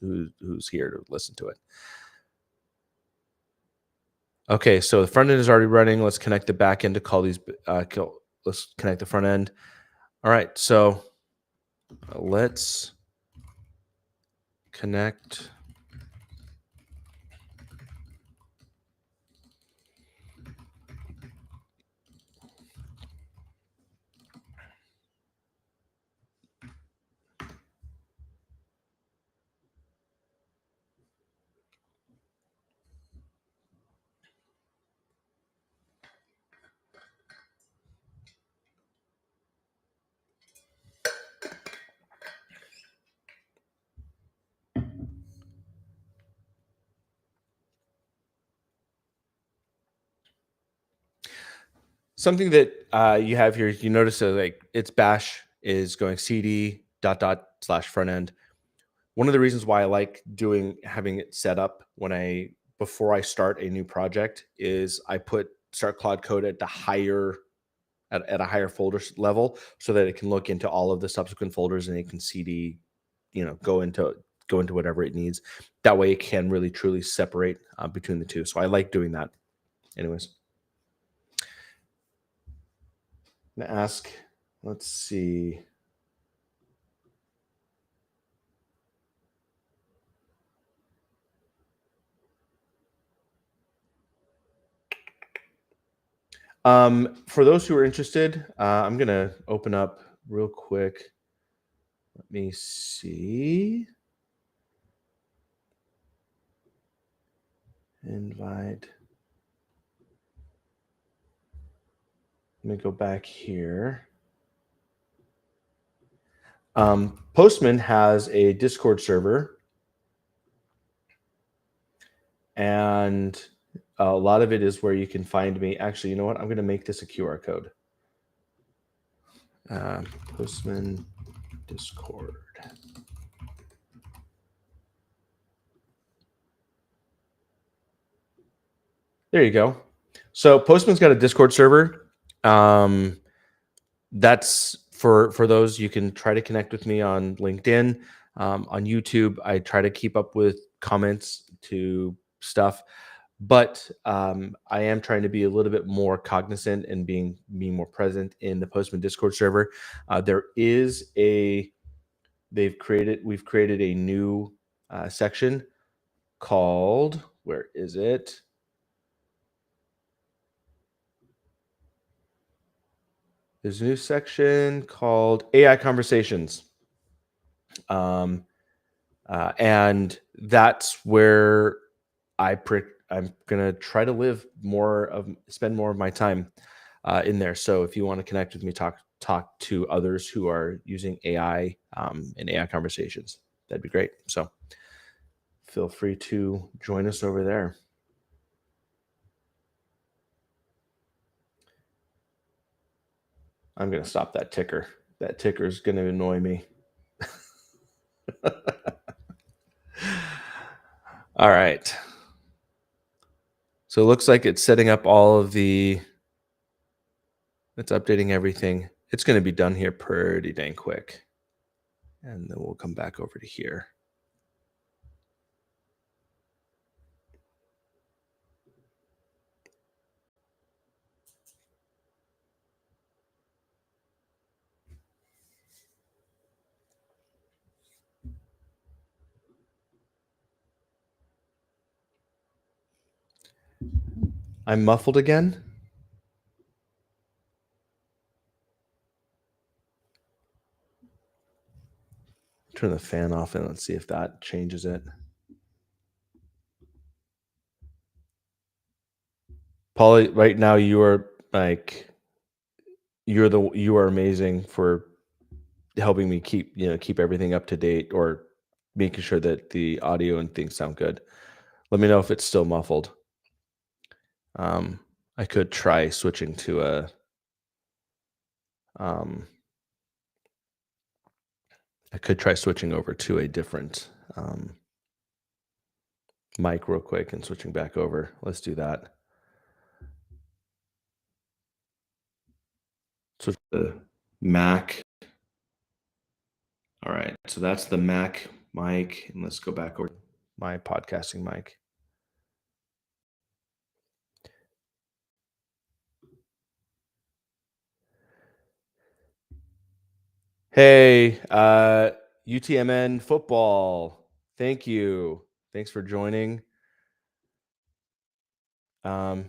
A: here to listen to it. Okay, so the front end is already running. Let's connect the back end to call these. Let's connect the front end. All right, so let's connect. Something that you have here, you notice that like it's bash is going cd dot dot slash front end. One of the reasons why I like having it set up when I before I start a new project is I put start Cloud Code at the higher at a higher folder level so that it can look into all of the subsequent folders and it can cd, go into whatever it needs. That way it can really truly separate between the two. So I like doing that. Anyways, I'm gonna ask. Let's see. For those who are interested, I'm gonna open up real quick. Let me see. Invite. Let me go back here. Postman has a Discord server, and a lot of it is where you can find me. Actually, you know what? I'm going to make this a QR code. Postman Discord. There you go. So Postman's got a Discord server. That's for those. You can try to connect with me on LinkedIn, on YouTube. I try to keep up with comments to stuff, but I am trying to be a little bit more cognizant and being more present in the Postman Discord server. There is a we've created a new section called, where is it? There's a new section called AI Conversations. And that's where I'm gonna try to spend more of my time in there. So if you want to connect with me, talk to others who are using AI and AI conversations, that'd be great. So feel free to join us over there. I'm gonna stop that ticker. That ticker is gonna annoy me. All right. So it looks like it's setting up it's updating everything. It's going to be done here pretty dang quick. And then we'll come back over to here. I'm muffled again. Turn the fan off and let's see if that changes it. Polly, right now you are amazing for helping me keep everything up to date, or making sure that the audio and things sound good. Let me know if it's still muffled. I could try switching to a I could try switching over to a different mic real quick and switching back over. Let's do that. Switch to the Mac. All right, so that's the Mac mic, and let's go back over my podcasting mic. Hey, UTMN football. Thank you. Thanks for joining. All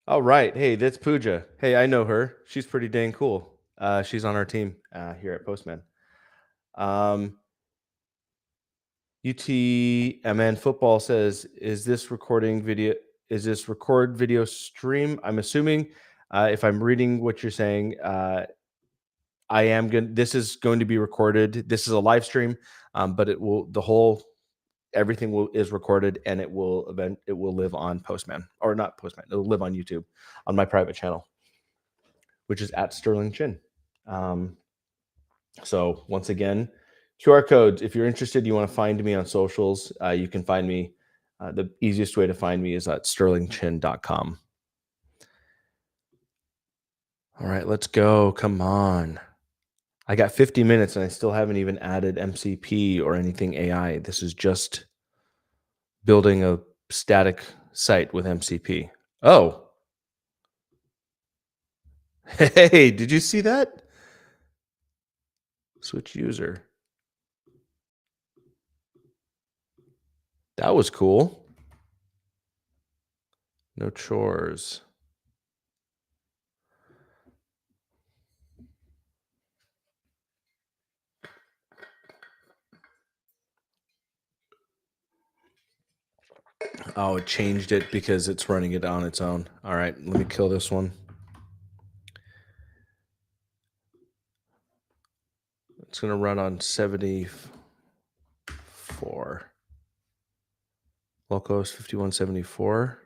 A: right. Hey, that's Pooja. Hey, I know her. She's pretty dang cool. She's on our team here at Postman. UTMN football says, "Is this recording video? Is this record video stream?" I'm assuming, if I'm reading what you're saying, I am going. This is going to be recorded. This is a live stream, but it will everything is recorded, and it will live on Postman, or not Postman. It'll live on YouTube on my private channel, which is at Sterling Chin. So once again, QR codes. If you're interested, you want to find me on socials, you can find me. The easiest way to find me is at sterlingchin.com. All right, let's go. Come on. I got 50 minutes and I still haven't even added MCP or anything AI. This is just building a static site with MCP. Oh, Hey, did you see that? Switch user. That was cool. No chores. Oh, it changed it because it's running it on its own. All right, let me kill this one. It's gonna run on 74. Localhost 5174.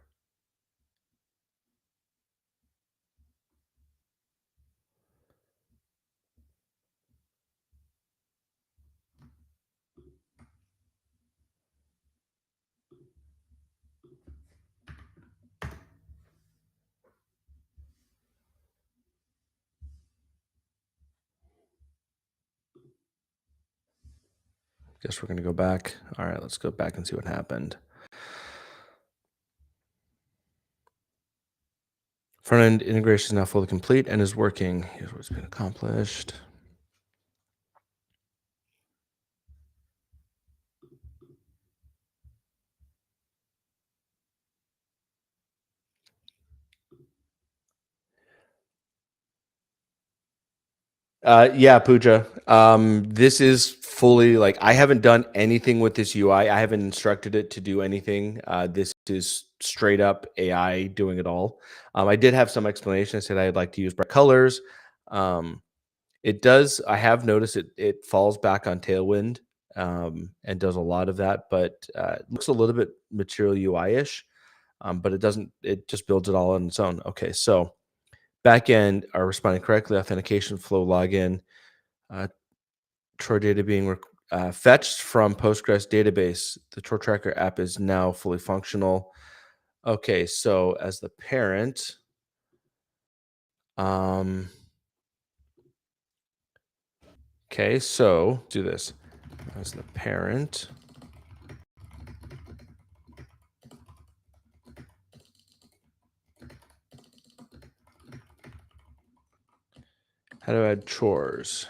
A: Guess we're gonna go back. All right, let's go back and see what happened. Front end integration is now fully complete and is working. Here's what's been accomplished. Yeah, Pooja. This is fully like I haven't done anything with this UI. I haven't instructed it to do anything. This is straight up AI doing it all. I did have some explanation. I said I'd like to use bright colors. Um, it does. I have noticed it falls back on Tailwind and does a lot of that, but it looks a little bit Material UI ish. But it doesn't. It just builds it all on its own. Okay, so backend are responding correctly. Authentication flow login. Uh, Chore data being fetched from Postgres database. The Chore Tracker app is now fully functional. Okay, so as the parent, um, okay, so do this as the parent. How to add chores?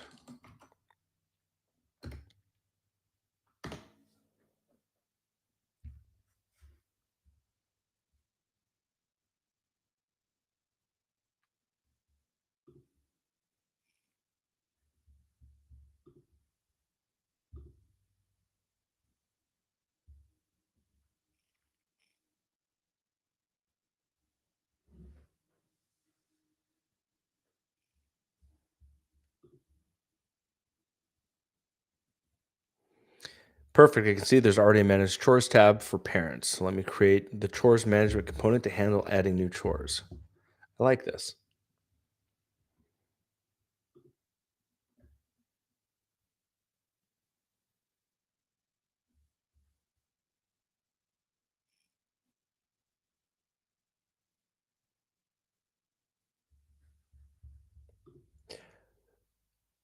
A: Perfect. I can see there's already a manage chores tab for parents. So let me create the chores management component to handle adding new chores. I like this.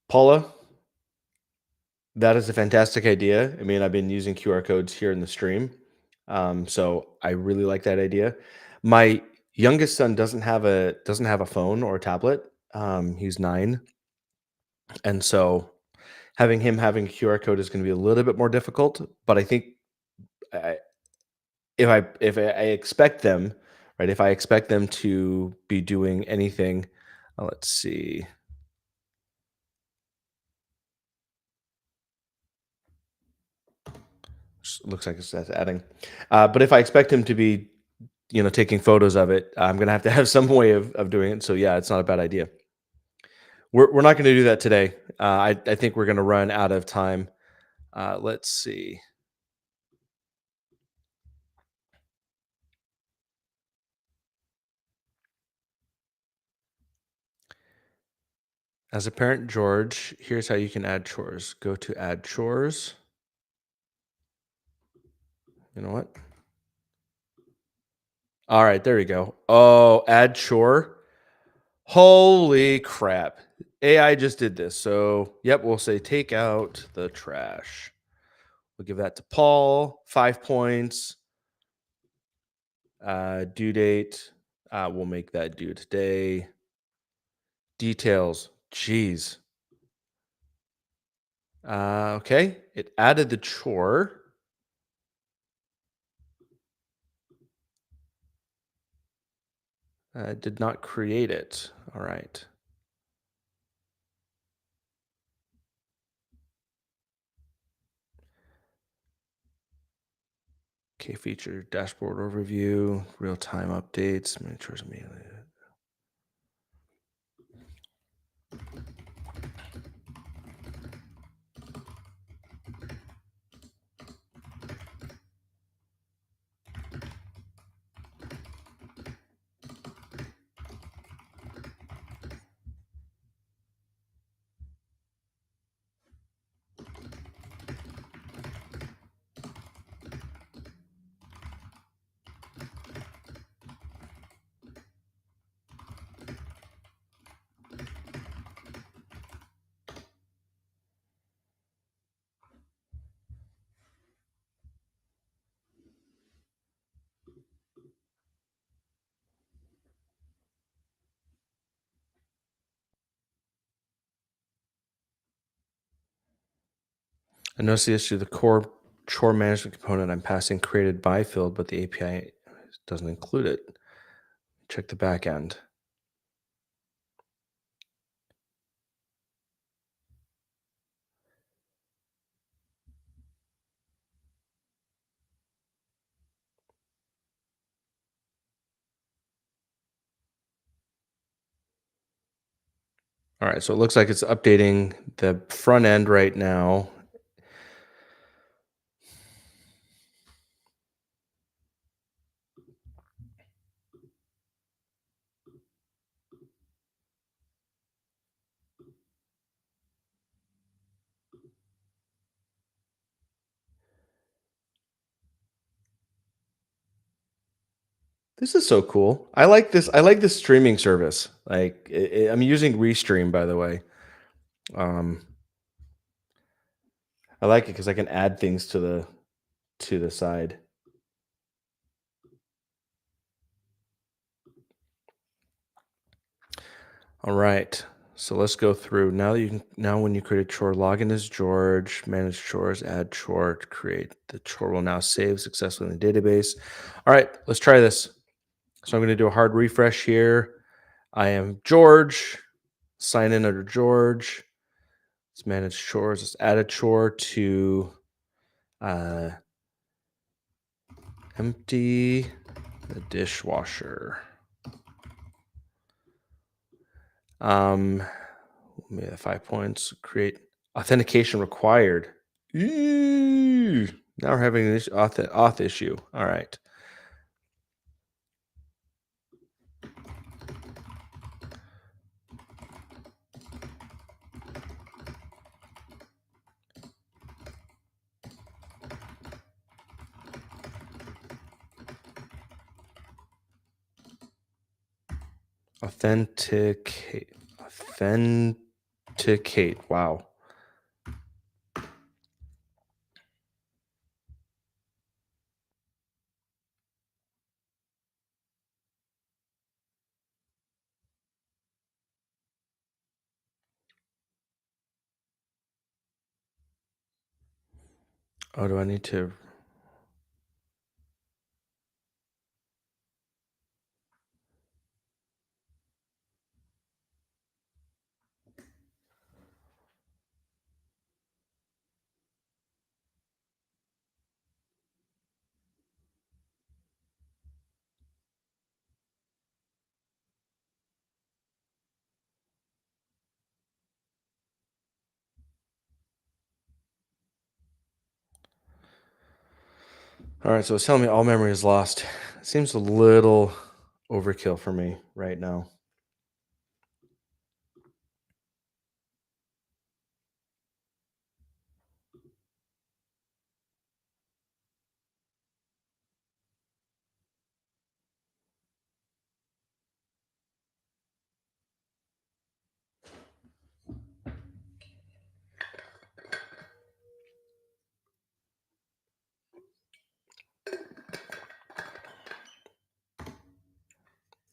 A: Paula, that is a fantastic idea. I mean, I've been using QR codes here in the stream, so I really like that idea. My youngest son doesn't have a phone or a tablet. He's 9, and so having a QR code is going to be a little bit more difficult. But I think I, if I expect them, right, if I expect them to be doing anything, let's see, looks like it's adding. But if I expect him to be taking photos of it, I'm gonna have to have some way of doing it. So yeah, it's not a bad idea. We're not gonna do that today. I think we're gonna run out of time. Let's see. As a parent, George, here's how you can add chores. Go to add chores. You know what? All right, there we go. Oh, add chore. Holy crap. AI just did this. So, yep, we'll say take out the trash. We'll give that to Paul, 5 points. Due date, we'll make that due today. Details. Jeez. Okay. It added the chore. Did not create it. All right. Okay, feature dashboard overview, real-time updates, many chores immediately. I notice the issue. The core chore management component I'm passing created by field, but the API doesn't include it. Check the back end. All right, so it looks like it's updating the front end right now. This is so cool. I like this. I like this streaming service. Like I'm using Restream, by the way. Um, I like it because I can add things to the side. All right. So let's go through. Now that you can now when you create a chore, log in as George, manage chores, add chore, to create the chore will now save successfully in the database. All right, let's try this. So I'm going to do a hard refresh here. I am George. Sign in under George. Let's manage chores. Let's add a chore to uh, empty the dishwasher. Maybe the 5 points. Create authentication required. Eee, now we're having an auth issue. All right. Authenticate. Authenticate. Wow. Oh, do I need to? All right. So it's telling me all memory is lost. It seems a little overkill for me right now.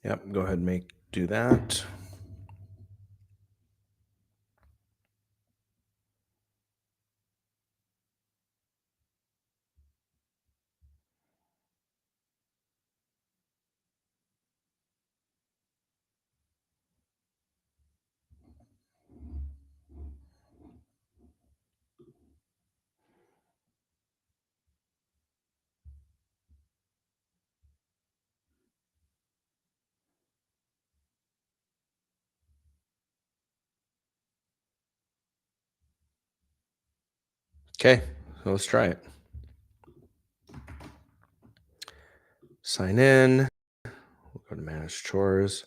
A: Yep. Go ahead and do that. Okay, so let's try it. Sign in. We'll go to manage chores.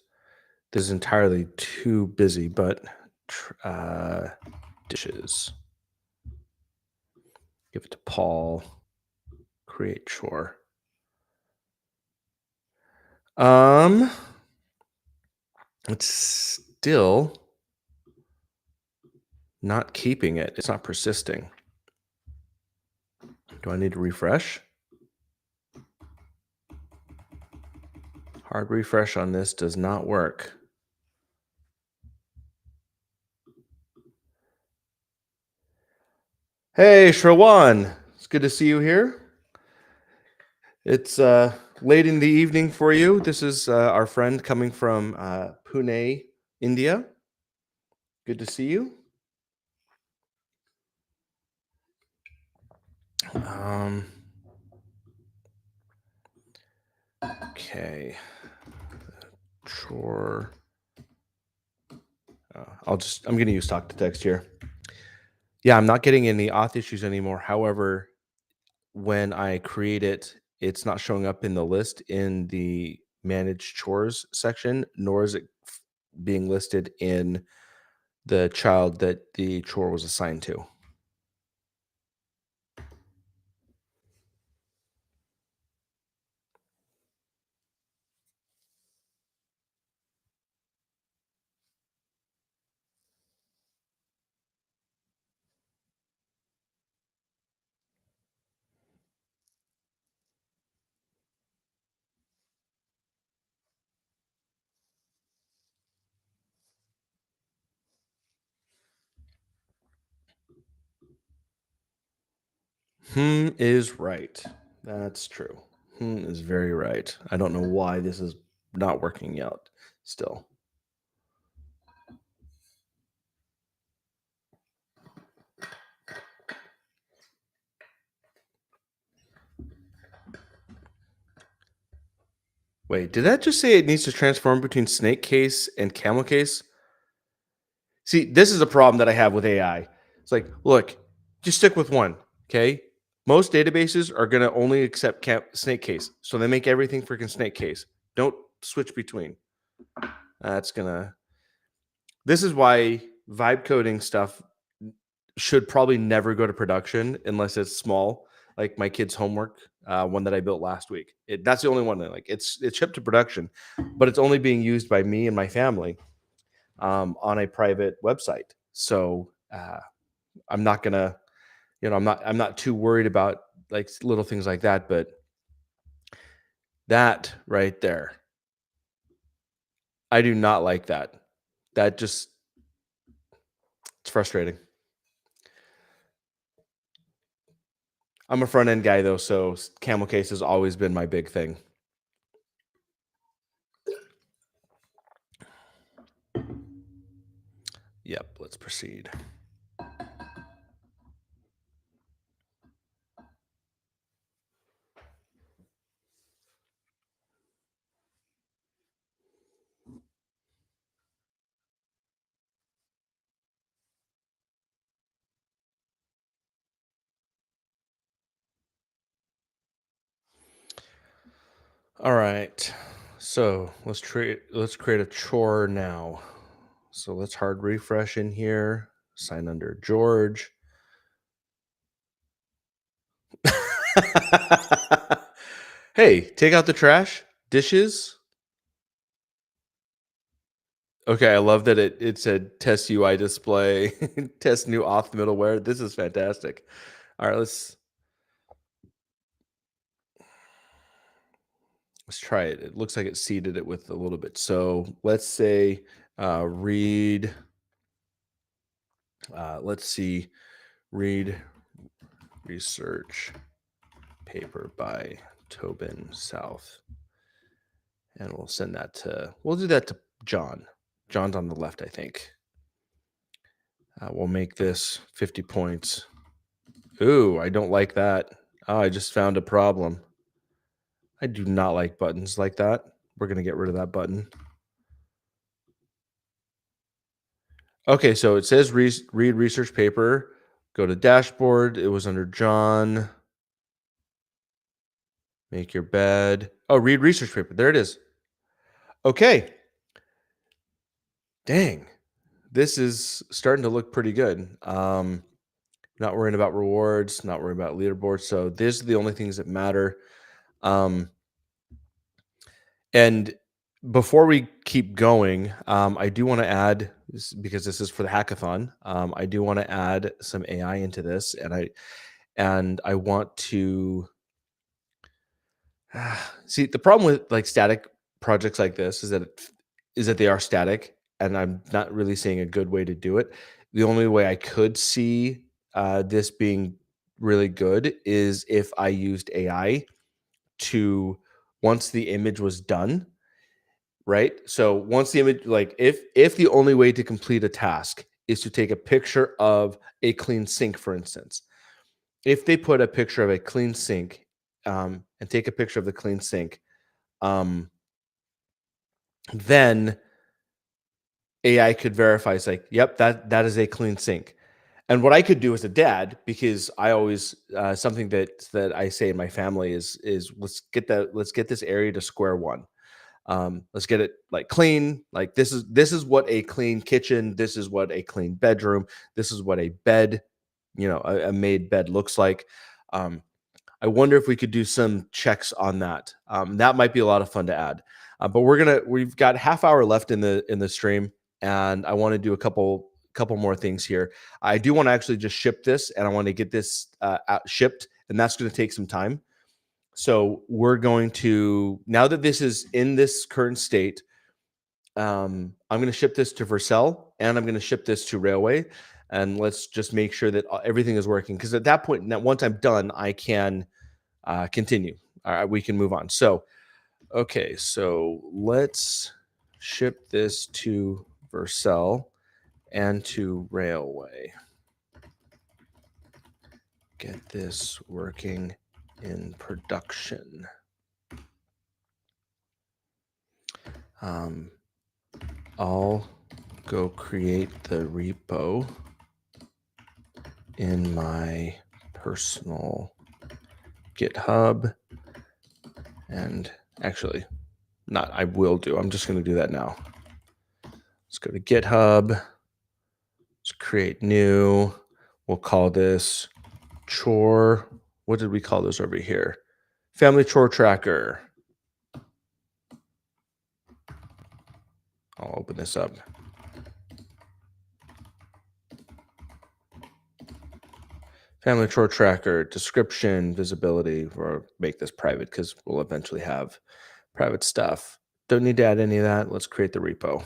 A: This is entirely too busy, but dishes. Give it to Paul. Create chore. Um, it's still not keeping it. It's not persisting. Do I need to refresh? Hard refresh on this does not work. Hey, Shrawan. It's good to see you here. It's late in the evening for you. This is our friend coming from Pune, India. Good to see you. Okay. Chore. I'm going to use talk to text here. Yeah, I'm not getting any auth issues anymore. However, when I create it, it's not showing up in the list in the manage chores section, nor is it being listed in the child that the chore was assigned to. Is right. That's true. Is very right. I don't know why this is not working yet still. Wait, did that just say it needs to transform between snake case and camel case? See, this is a problem that I have with AI. It's like, look, just stick with one, okay? Most databases are going to only accept snake case. So they make everything freaking snake case. Don't switch between. That's going to This is why vibe coding stuff should probably never go to production unless it's small, like my kid's homework, one that I built last week. That's the only one that it's shipped to production, but it's only being used by me and my family on a private website. So I'm not gonna, I'm not too worried about like little things like that. But that right there, I do not like that. That just it's frustrating. I'm a front end guy though, so camel case has always been my big thing. Yep, let's proceed. All right. So let's create a chore now. So let's hard refresh in here. Sign under George. Hey, take out the trash, dishes. Okay, I love that it said test UI display, test new auth middleware. This is fantastic. All right, let's try it. It looks like it seeded it with a little bit. So let's say read. Let's see, read research paper by Tobin South, and we'll send that to. We'll do that to John. John's on the left, I think. We'll make this 50 points. Ooh, I don't like that. Oh, I just found a problem. I do not like buttons like that. We're going to get rid of that button. Okay, so it says read research paper. Go to dashboard. It was under John. Make your bed. Oh, read research paper. There it is. Okay. Dang. This is starting to look pretty good. Not worrying about rewards, not worrying about leaderboards. So these are the only things that matter. Um, and before we keep going, I do want to add because this is for the hackathon. I do want to add some AI into this, and I want to see the problem with like static projects like this is that they are static, and I'm not really seeing a good way to do it. The only way I could see this being really good is if I used AI to once the image was done, right? So once the image, like if the only way to complete a task is to take a picture of a clean sink, for instance, if they put a picture of a clean sink and take a picture of the clean sink, um, then AI could verify it's like, yep, that is a clean sink. And what I could do as a dad, because I always something that I say in my family is let's get this area to square one. Let's get it like clean. Like this is what a clean kitchen. This is what a clean bedroom. This is what a bed, a made bed looks like. Um, I wonder if we could do some checks on that. That might be a lot of fun to add. But we've got half hour left in the stream, and I want to do a couple more things here. I do want to actually just ship this, and I want to get this shipped, and that's going to take some time. So we're going to, now that this is in this current state, I'm going to ship this to Vercel, and I'm going to ship this to Railway, and let's just make sure that everything is working. Because at that point, now once I'm done, I can continue. All right, we can move on. So, okay, so let's ship this to Vercel and to Railway. Get this working in production. I'll go create the repo in my personal GitHub. And actually, not I will do. I'm just going to do that now. Let's go to GitHub. Let's create new. We'll call this chore. What did we call this over here? Family chore tracker. I'll open this up. Family chore tracker, description, visibility, or make this private because we'll eventually have private stuff. Don't need to add any of that. Let's create the repo.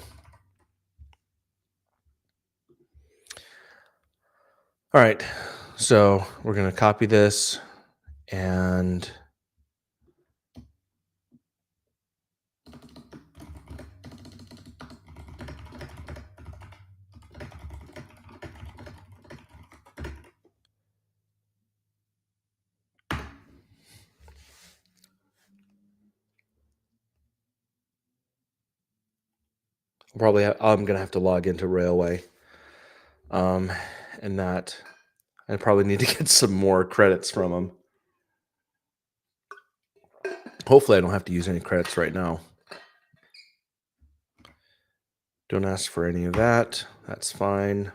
A: All right, so we're going to copy this and I'm going to have to log into Railway. And that I probably need to get some more credits from them. Hopefully I don't have to use any credits right now. Don't ask for any of that. That's fine.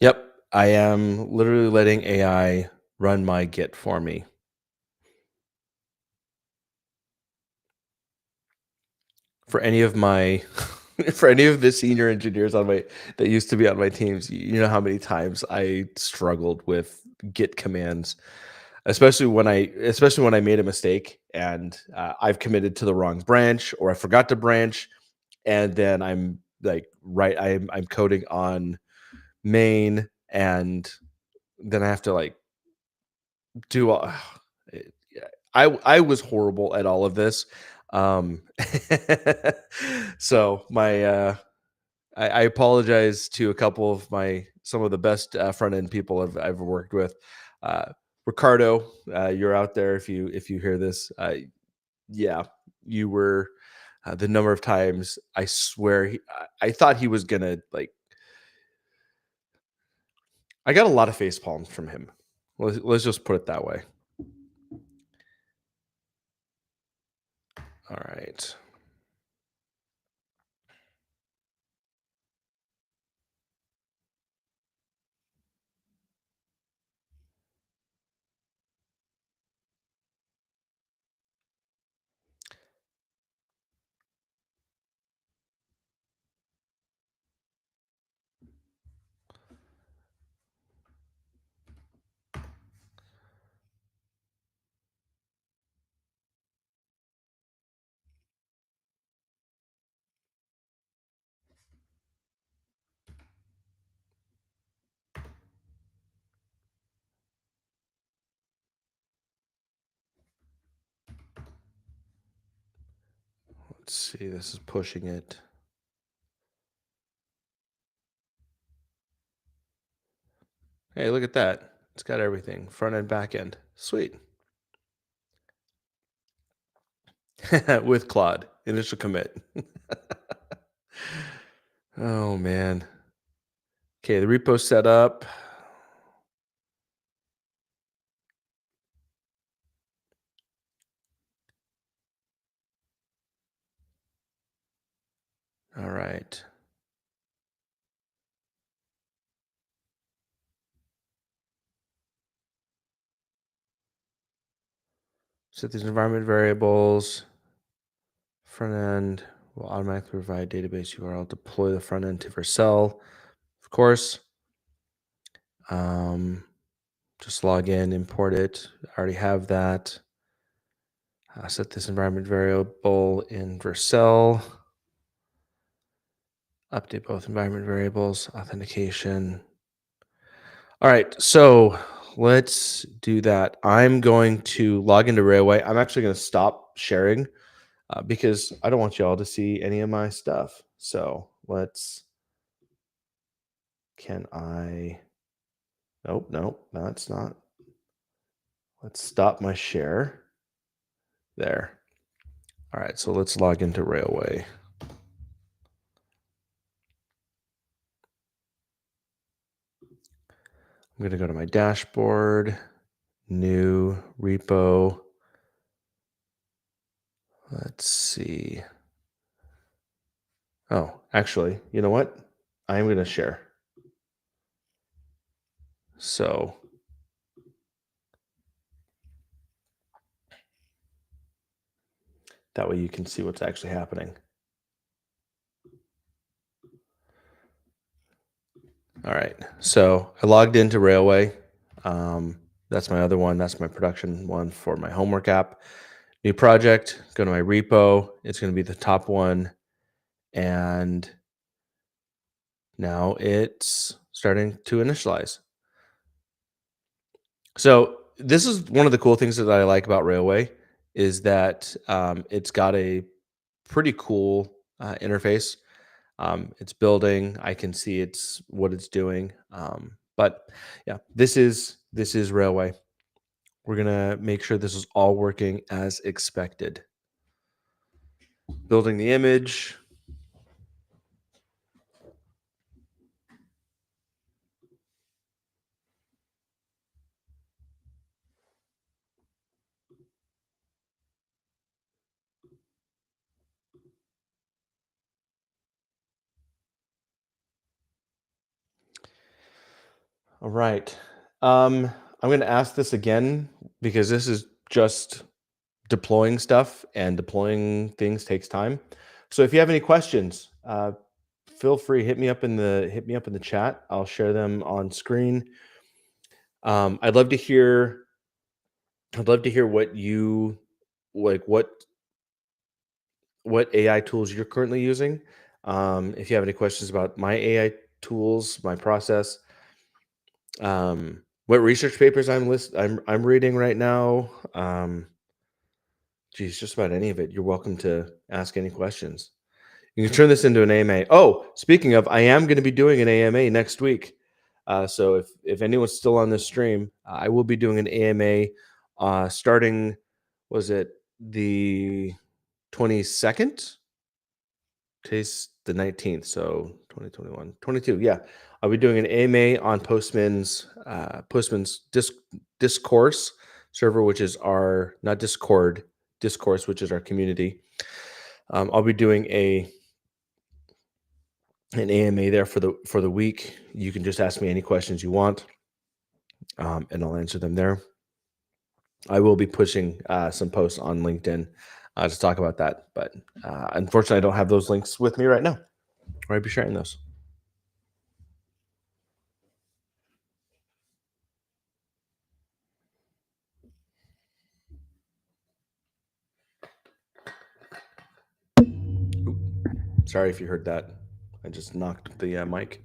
A: Yep, I am literally letting AI run my Git for me. For any of my for any of the senior engineers that used to be on my teams, you know how many times I struggled with Git commands, especially when I made a mistake and I've committed to the wrong branch or I forgot to branch, and then I'm like, I'm coding on main, and then I have to like do all. Yeah, I was horrible at all of this. Um, so I apologize to a couple of some of the best front end people I've worked with. Uh, Ricardo, you're out there if you hear this. Yeah, you were The number of times I swear I thought he was gonna like. I got a lot of face palms from him. Let's just put it that way. All right. Let's see. This is pushing it. Hey, look at that. It's got everything, front end, back end. Sweet. With Claude, initial commit. Oh man. Okay, the repo set up. All right. Set these environment variables. Front end will automatically provide database URL. Deploy the front end to Vercel. Of course. Um, just log in, import it. I already have that. Set this environment variable in Vercel. Update both environment variables, authentication. All right, so let's do that. I'm going to log into Railway. I'm actually going to stop sharing because I don't want you all to see any of my stuff. So can I, nope, nope, that's not. Let's stop my share there. All right, so let's log into Railway. I'm going to go to my dashboard, new repo. Let's see. Oh, actually, you know what? I'm going to share. So that way you can see what's actually happening. All right. So I logged into Railway. That's my other one. That's my production one for my homework app. New project. Go to my repo. It's going to be the top one. And now it's starting to initialize. So this is one of the cool things that I like about Railway is that it's got a pretty cool interface. It's building. I can see it's what it's doing. But yeah, this is Railway. We're gonna make sure this is all working as expected. Building the image. All right. I'm gonna ask this again because this is just deploying stuff, and deploying things takes time. So if you have any questions, feel free, hit me up in the chat. I'll share them on screen. I'd love to hear what you like, what AI tools you're currently using. If you have any questions about my AI tools, my process, what research papers I'm reading right now. Geez, just about any of it. You're welcome to ask any questions. You can turn this into an AMA. Oh, speaking of, I am going to be doing an AMA next week. So if anyone's still on this stream, I will be doing an AMA starting, was it the 22nd? Today's the 19th, so 2021, 22. Yeah. I'll be doing an AMA on Postman's discourse server, which is our, not Discord, discourse, which is our community. I'll be doing an AMA there for the week. You can just ask me any questions you want, and I'll answer them there. I will be pushing some posts on LinkedIn to talk about that, but unfortunately, I don't have those links with me right now. I'll be sharing those. Oop, sorry if you heard that. I just knocked the mic.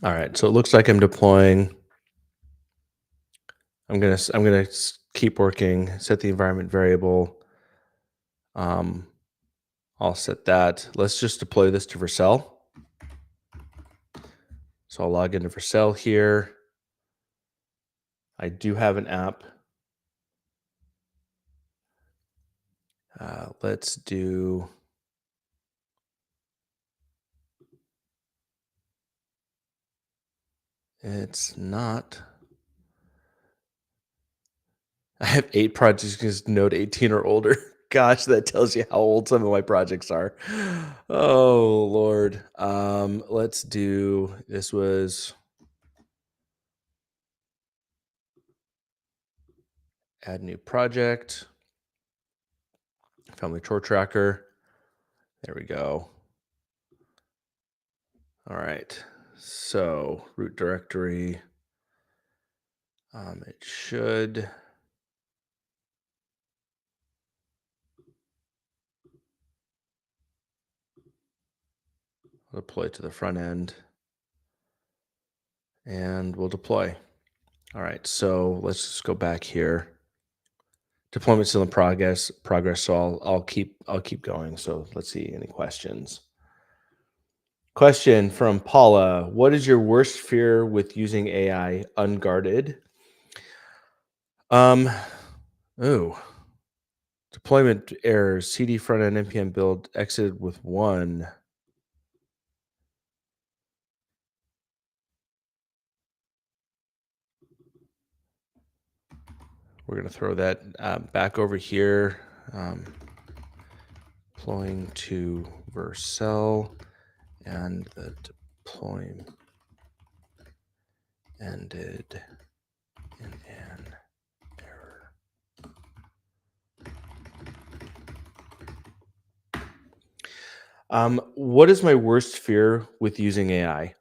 A: All right, so it looks like I'm deploying. I'm gonna keep working. Set the environment variable. I'll set that. Let's just deploy this to Vercel. So I'll log into Vercel here. I do have an app. Let's do. It's not. I have 8 projects because Node 18 or older. Gosh, that tells you how old some of my projects are. Oh Lord. Let's do. This was add new project. Family chore tracker. There we go. All right. So root directory. It should. Deploy to the front end. And we'll deploy. All right. So let's just go back here. Deployment's still in progress. So I'll keep going. So let's see any questions. Question from Paula: what is your worst fear with using AI unguarded? Deployment errors. CD front end npm build exited with 1. We're gonna throw that back over here. Deploying to Vercel, and the deployment ended in an error. What is my worst fear with using AI?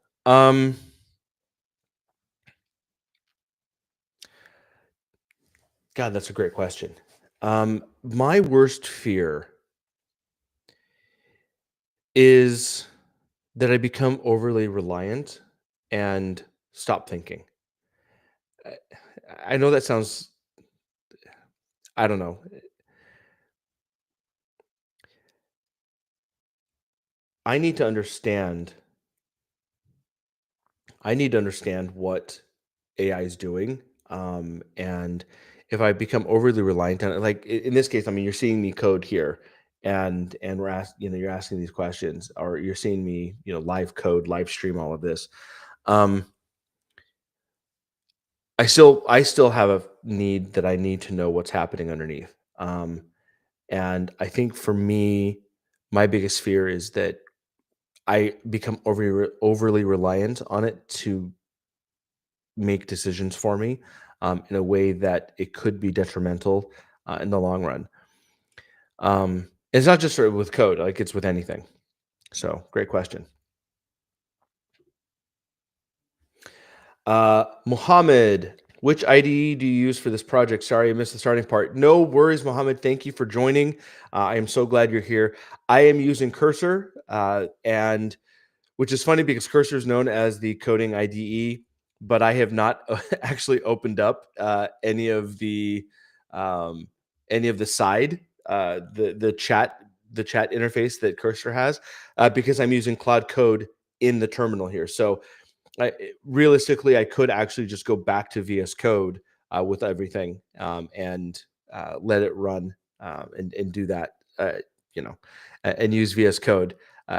A: God, that's a great question. My worst fear is that I become overly reliant and stop thinking. I know that sounds, I don't know. I need to understand. I need to understand what AI is doing. And if I become overly reliant on it, like in this case, I mean, you're seeing me code here, and you're asking these questions, or you're seeing me, live code, live stream all of this. Um, I still have a need that I need to know what's happening underneath. And I think for me, my biggest fear is that I become overly reliant on it to make decisions for me, in a way that it could be detrimental in the long run. It's not just sort of with code, like it's with anything. So great question. Mohammed, which IDE do you use for this project? Sorry, I missed the starting part. No worries, Mohammed. Thank you for joining. I am so glad you're here. I am using Cursor, and which is funny because Cursor is known as the coding IDE, but I have not actually opened up um, any of the side the chat interface that Cursor has because I'm using Cloud Code in the terminal here. So realistically, I could actually just go back to VS Code with everything and let it run and do that, you know, and use VS Code.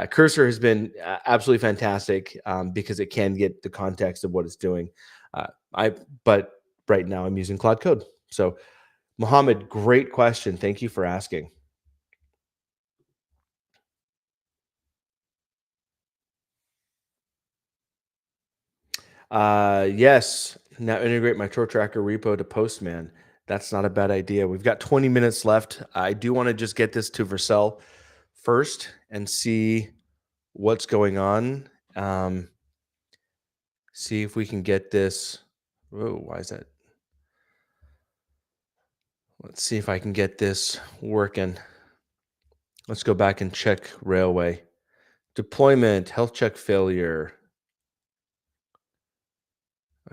A: Cursor has been absolutely fantastic because it can get the context of what it's doing. Uh, but right now I'm using Cloud Code. So, Mohammed, great question. Thank you for asking. Yes. Now integrate my tour tracker repo to Postman. That's not a bad idea. We've got 20 minutes left. I do want to just get this to Vercel first and see what's going on. See if we can get this. Whoa, why is that? Let's see if I can get this working. Let's go back and check Railway. Deployment, health check failure.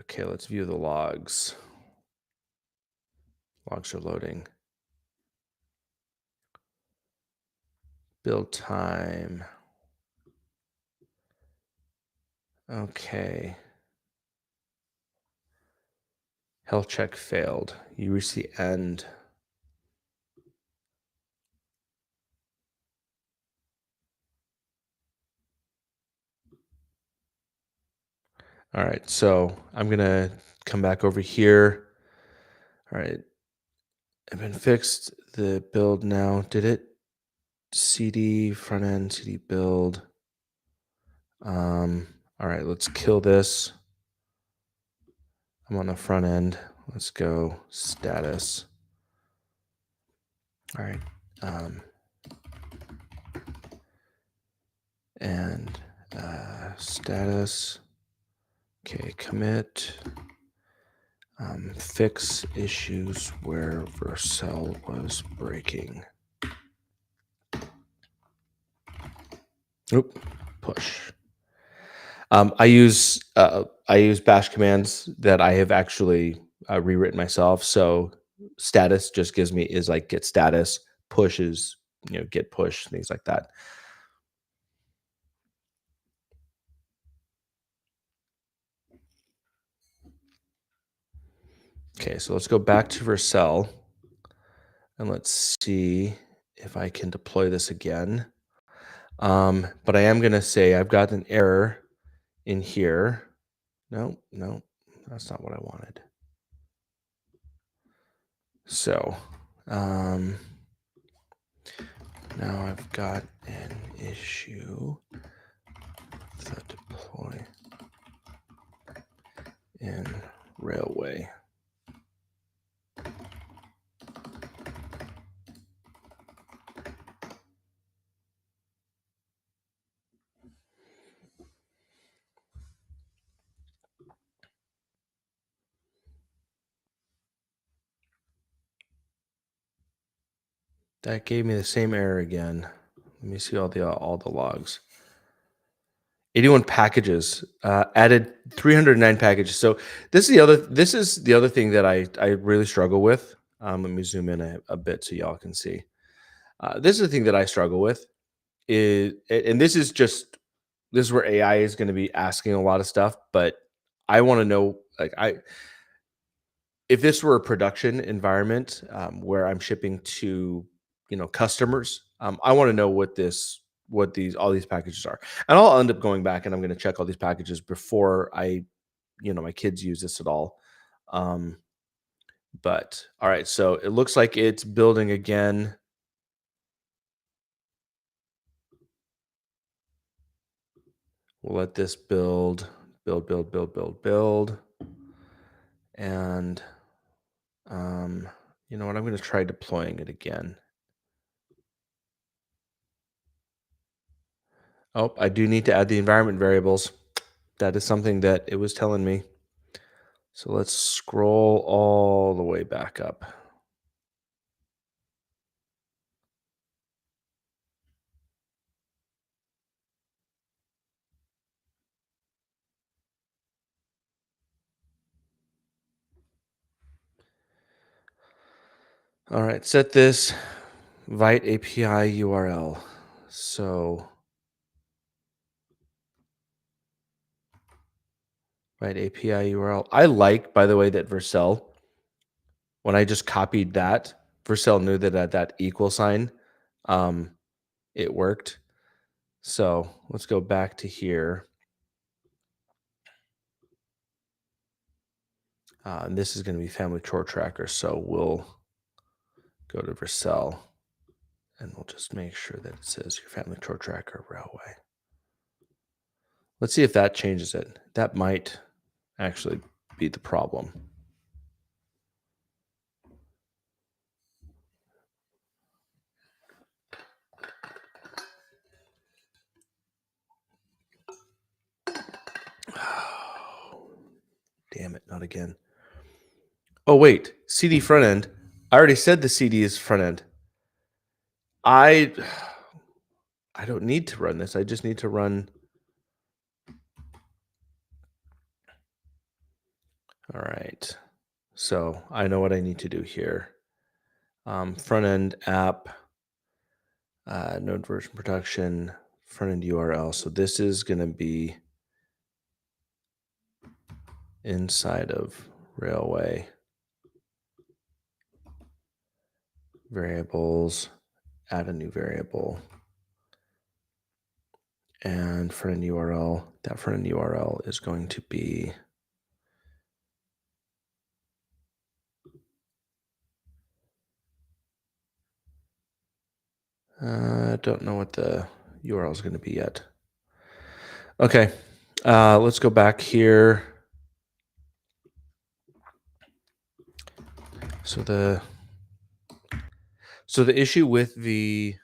A: Okay, let's view the logs. Logs are loading. Build time. Okay. Health check failed. You reach the end. All right, so I'm gonna come back over here. All right, I've been fixed. The build now. Did it CD front end CD build? All right, let's kill this. I'm on the front end. Let's go status. All right. And status. Okay, commit. Fix issues where Vercel was breaking. Oop, push. I use bash commands that I have actually rewritten myself. So status just gives me is like get status, push is get push, things like that. Okay, so let's go back to Vercel and let's see if I can deploy this again. But I am going to say I've got an error in here. No, no, that's not what I wanted. So now I've got an issue with the deploy in Railway. That gave me the same error again. Let me see all the logs. 81 packages, added 309 packages. So this is the other thing that I really struggle with. Let me zoom in a bit so y'all can see. This is the thing that I struggle with and this is where AI is going to be asking a lot of stuff, but I want to know, like, if this were a production environment where I'm shipping to, customers, I want to know what all these packages are, and I'll end up going back and I'm going to check all these packages before my kids use this at all. Um, but all right, so it looks like it's building again. We'll let this build, build. And you know what? I'm going to try deploying it again. Oh, I do need to add the environment variables. That is something that it was telling me. So let's scroll all the way back up. All right, set this Vite API URL. So Vite API URL. I like, by the way, that Vercel, when I just copied that, Vercel knew that at that equal sign, um, it worked. So let's go back to here. And this is going to be Family Chore Tracker. So we'll go to Vercel and we'll just make sure that it says your Family Chore Tracker Railway. Let's see if that changes it. That might actually be the problem. Oh, damn it, not again. Oh, wait, CD front end. I already said the CD is front end. I don't need to run this. I just need to run. All right. So I know what I need to do here. Front end app, node version production, front end URL. So this is going to be inside of Railway variables, add a new variable, and front end URL. That front end URL is going to be I don't know what the URL is going to be yet. Okay, let's go back here. So the issue with the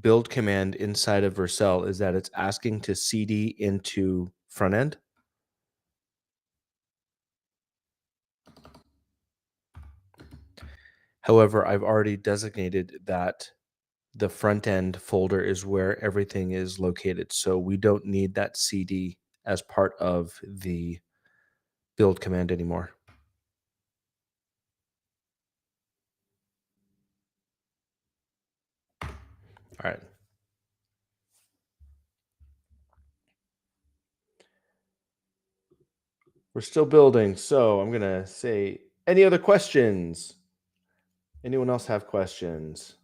A: build command inside of Vercel is that it's asking to CD into front end. However, I've already designated that the front end folder is where everything is located. So we don't need that CD as part of the build command anymore. All right. We're still building. So I'm going to say, any other questions? Anyone else have questions?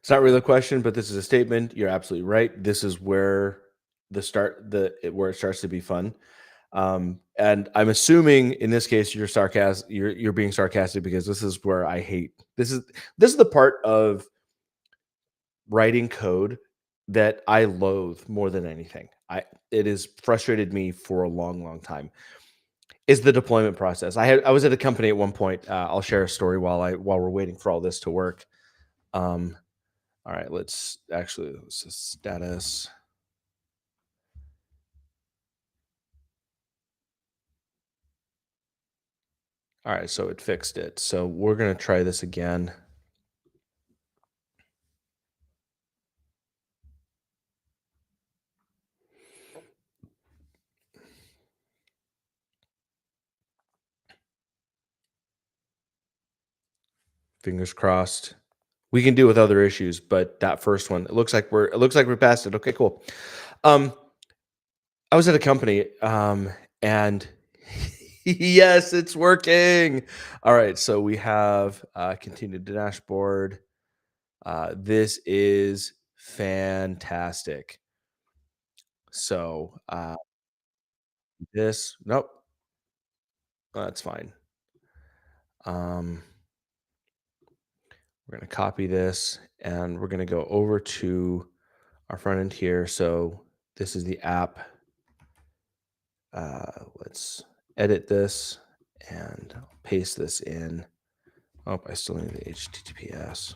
A: It's not really a question, but this is a statement. You're absolutely right. This is where where it starts to be fun. And I'm assuming in this case you're being sarcastic because this is where I hate this is the part of writing code that I loathe more than anything. It has frustrated me for a long time. Is the deployment process. I was at a company at one point. I'll share a story while we're waiting for all this to work. Um, all right, let's status. All right, so it fixed it. So we're gonna try this again. Fingers crossed. We can deal with other issues, but that first one, it looks like we're past it. Okay, cool. Um, I was at a company, and yes, it's working. All right, so we have continued the dashboard. This is fantastic. So this, nope, that's fine. Um, we're gonna copy this, and we're gonna go over to our front end here. So this is the app. Let's edit this and paste this in. Oh, I still need the HTTPS.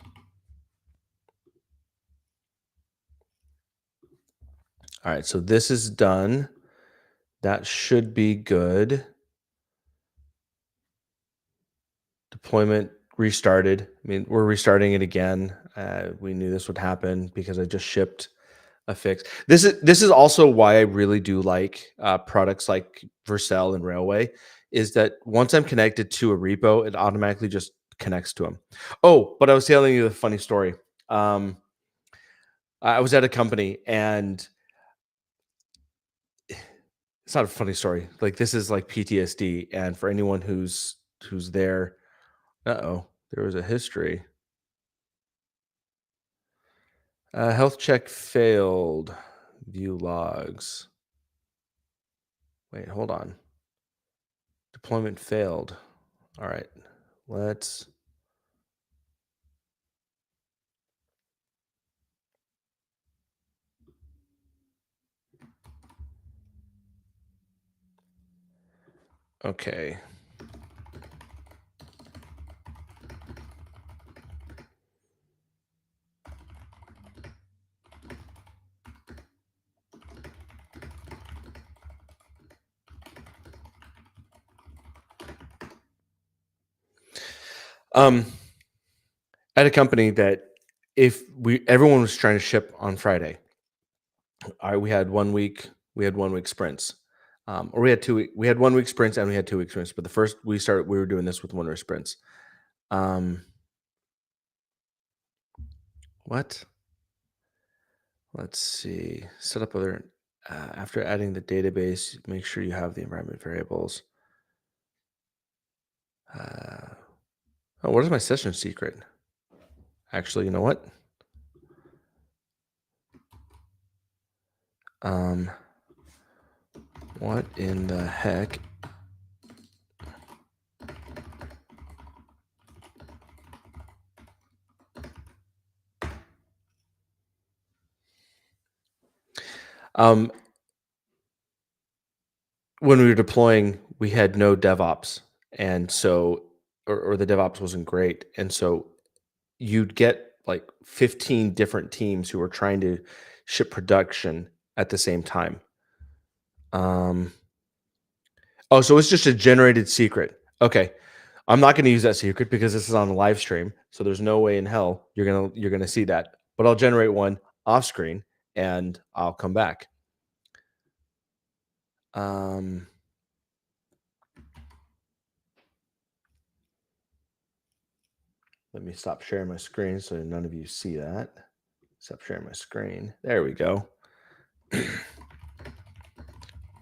A: All right, so this is done. That should be good. Deployment restarted. I mean, we're restarting it again. We knew this would happen because I just shipped a fix. This is also why I really do like products like Vercel and Railway. Is that once I'm connected to a repo, it automatically just connects to them. Oh, but I was telling you a funny story. Um, I was at a company, and it's not a funny story. Like, this is like PTSD, and for anyone who's there, uh-oh, there was a history. Health check failed. View logs. Wait, hold on. Deployment failed. All right. Let's okay. Um, at a company that if we everyone was trying to ship on Friday. I we had 1 week sprints. Or we had 1 week sprints and we had 2 week sprints, but the first we were doing this with 1 week sprints. Um, what? Let's see. Set up other after adding the database, make sure you have the environment variables. Uh, oh, what is my session secret? Actually, you know what? Um, what in the heck? Um, when we were deploying, we had no DevOps, and so or the DevOps wasn't great, and so you'd get like 15 different teams who were trying to ship production at the same time. Um, oh, so it's just a generated secret. Okay. I'm not going to use that secret because this is on a live stream, so there's no way in hell you're gonna see that. But I'll generate one off screen and I'll come back. Um, let me stop sharing my screen so none of you see that. Stop sharing my screen. There we go.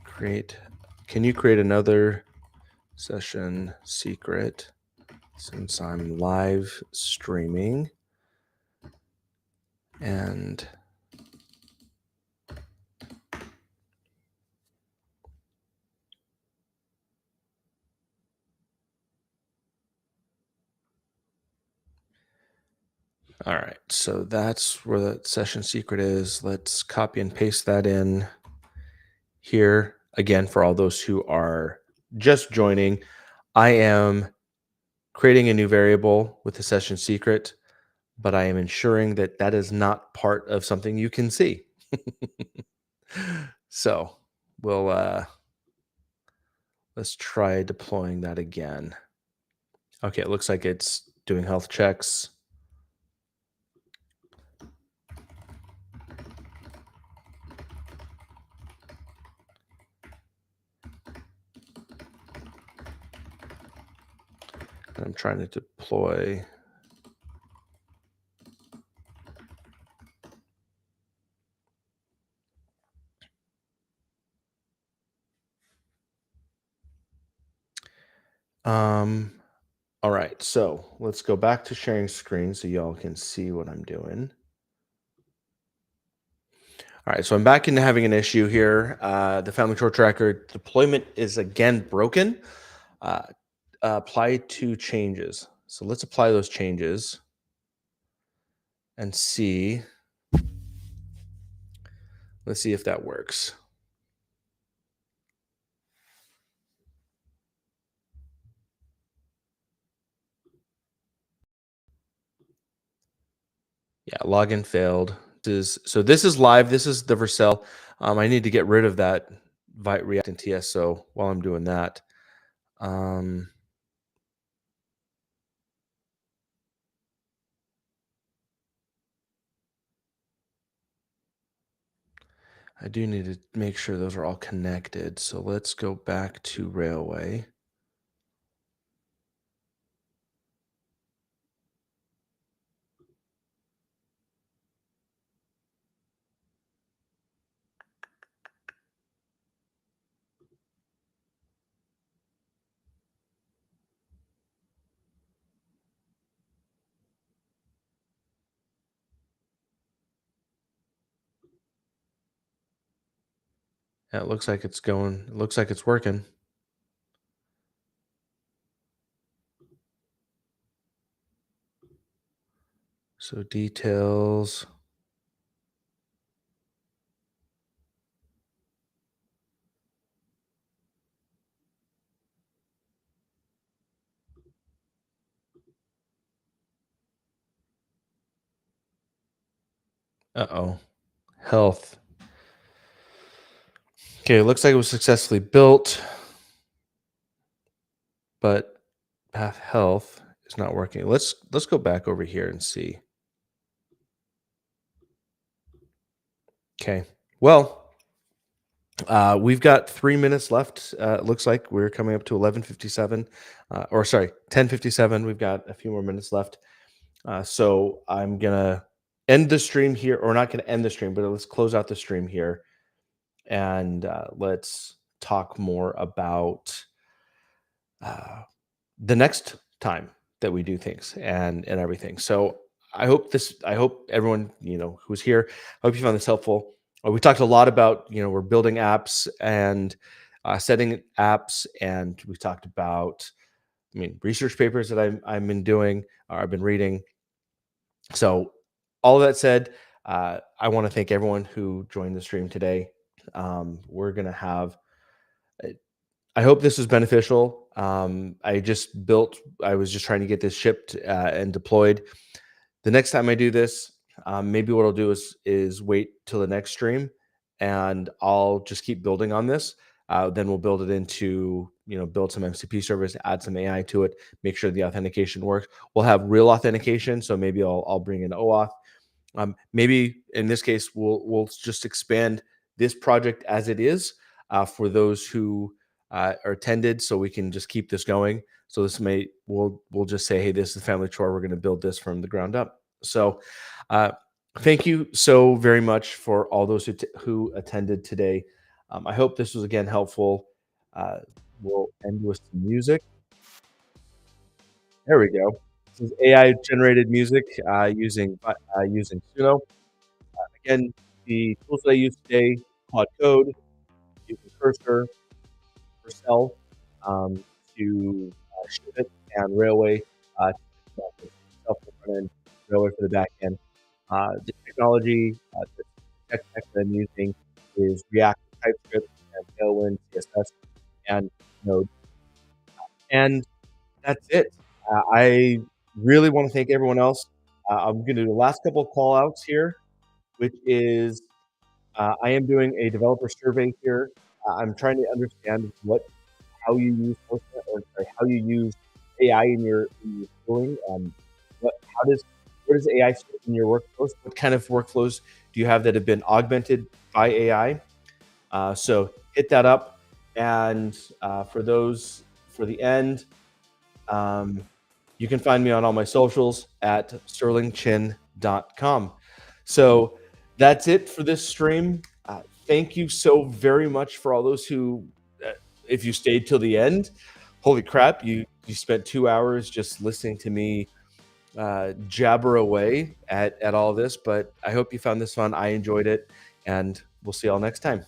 A: Create. Can you create another session secret since I'm live streaming? And all right, so that's where the session secret is. Let's copy and paste that in here. Again, for all those who are just joining, I am creating a new variable with the session secret, but I am ensuring that that is not part of something you can see. So we'll let's try deploying that again. Okay, it looks like it's doing health checks. And I'm trying to deploy. All right, so let's go back to sharing screen so y'all can see what I'm doing. All right, so I'm back into having an issue here. The Family Chore Tracker deployment is again broken. Uh, apply two changes. So let's apply those changes and see. Let's see if that works. Yeah, login failed. this is live. This is the Vercel. I need to get rid of that React and TSO while I'm doing that. Um, I do need to make sure those are all connected. So let's go back to Railway. Yeah, it looks like it's going. It looks like it's working. So details. Uh-oh. Health. Okay, it looks like it was successfully built, but path health is not working. Let's go back over here and see. Okay. Well, we've got 3 minutes left. It looks like we're coming up to 11:57, or sorry, 10:57. We've got a few more minutes left. So I'm gonna end the stream here, or not gonna end the stream, but let's close out the stream here, and let's talk more about uh, the next time that we do things and everything. So I hope everyone who's here, I hope you found this helpful. We talked a lot about we're building apps and setting apps, and we talked about research papers that I've been doing, or I've been reading. So all that said, I want to thank everyone who joined the stream today. We're gonna have I hope this was beneficial. I was just trying to get this shipped and deployed. The next time I do this, maybe what I'll do is wait till the next stream, and I'll just keep building on this. Then we'll build it into build some MCP service, add some AI to it, make sure the authentication works. We'll have real authentication, so maybe I'll bring in OAuth. Maybe in this case, we'll just expand this project as it is for those who are attended, so we can just keep this going. So we'll just say, hey, this is Family Chore. We're going to build this from the ground up. So uh, thank you so very much for all those who attended today. I hope this was again helpful. Uh, we'll end with some music. There we go. This is AI generated music using Suno. Again, the tools that I use today: Quad Code, using Cursor, Vercel to ship it, and Railway to front end, Railway for the back end. The technology, the tech stack that I'm using is React, TypeScript, and Tailwind, CSS, and Node. And that's it. I really want to thank everyone else. I'm going to do the last couple of call outs here, which is I am doing a developer survey here. I'm trying to understand how you use Postman, or sorry, how you use AI in your tooling. How does where does AI fit in your workflows? What kind of workflows do you have that have been augmented by AI? So hit that up, and for the end, um, you can find me on all my socials at sterlingchin.com. So that's it for this stream. Thank you so very much for all those who, if you stayed till the end, holy crap, you spent 2 hours just listening to me jabber away at all this. But I hope you found this fun. I enjoyed it, and we'll see y'all next time.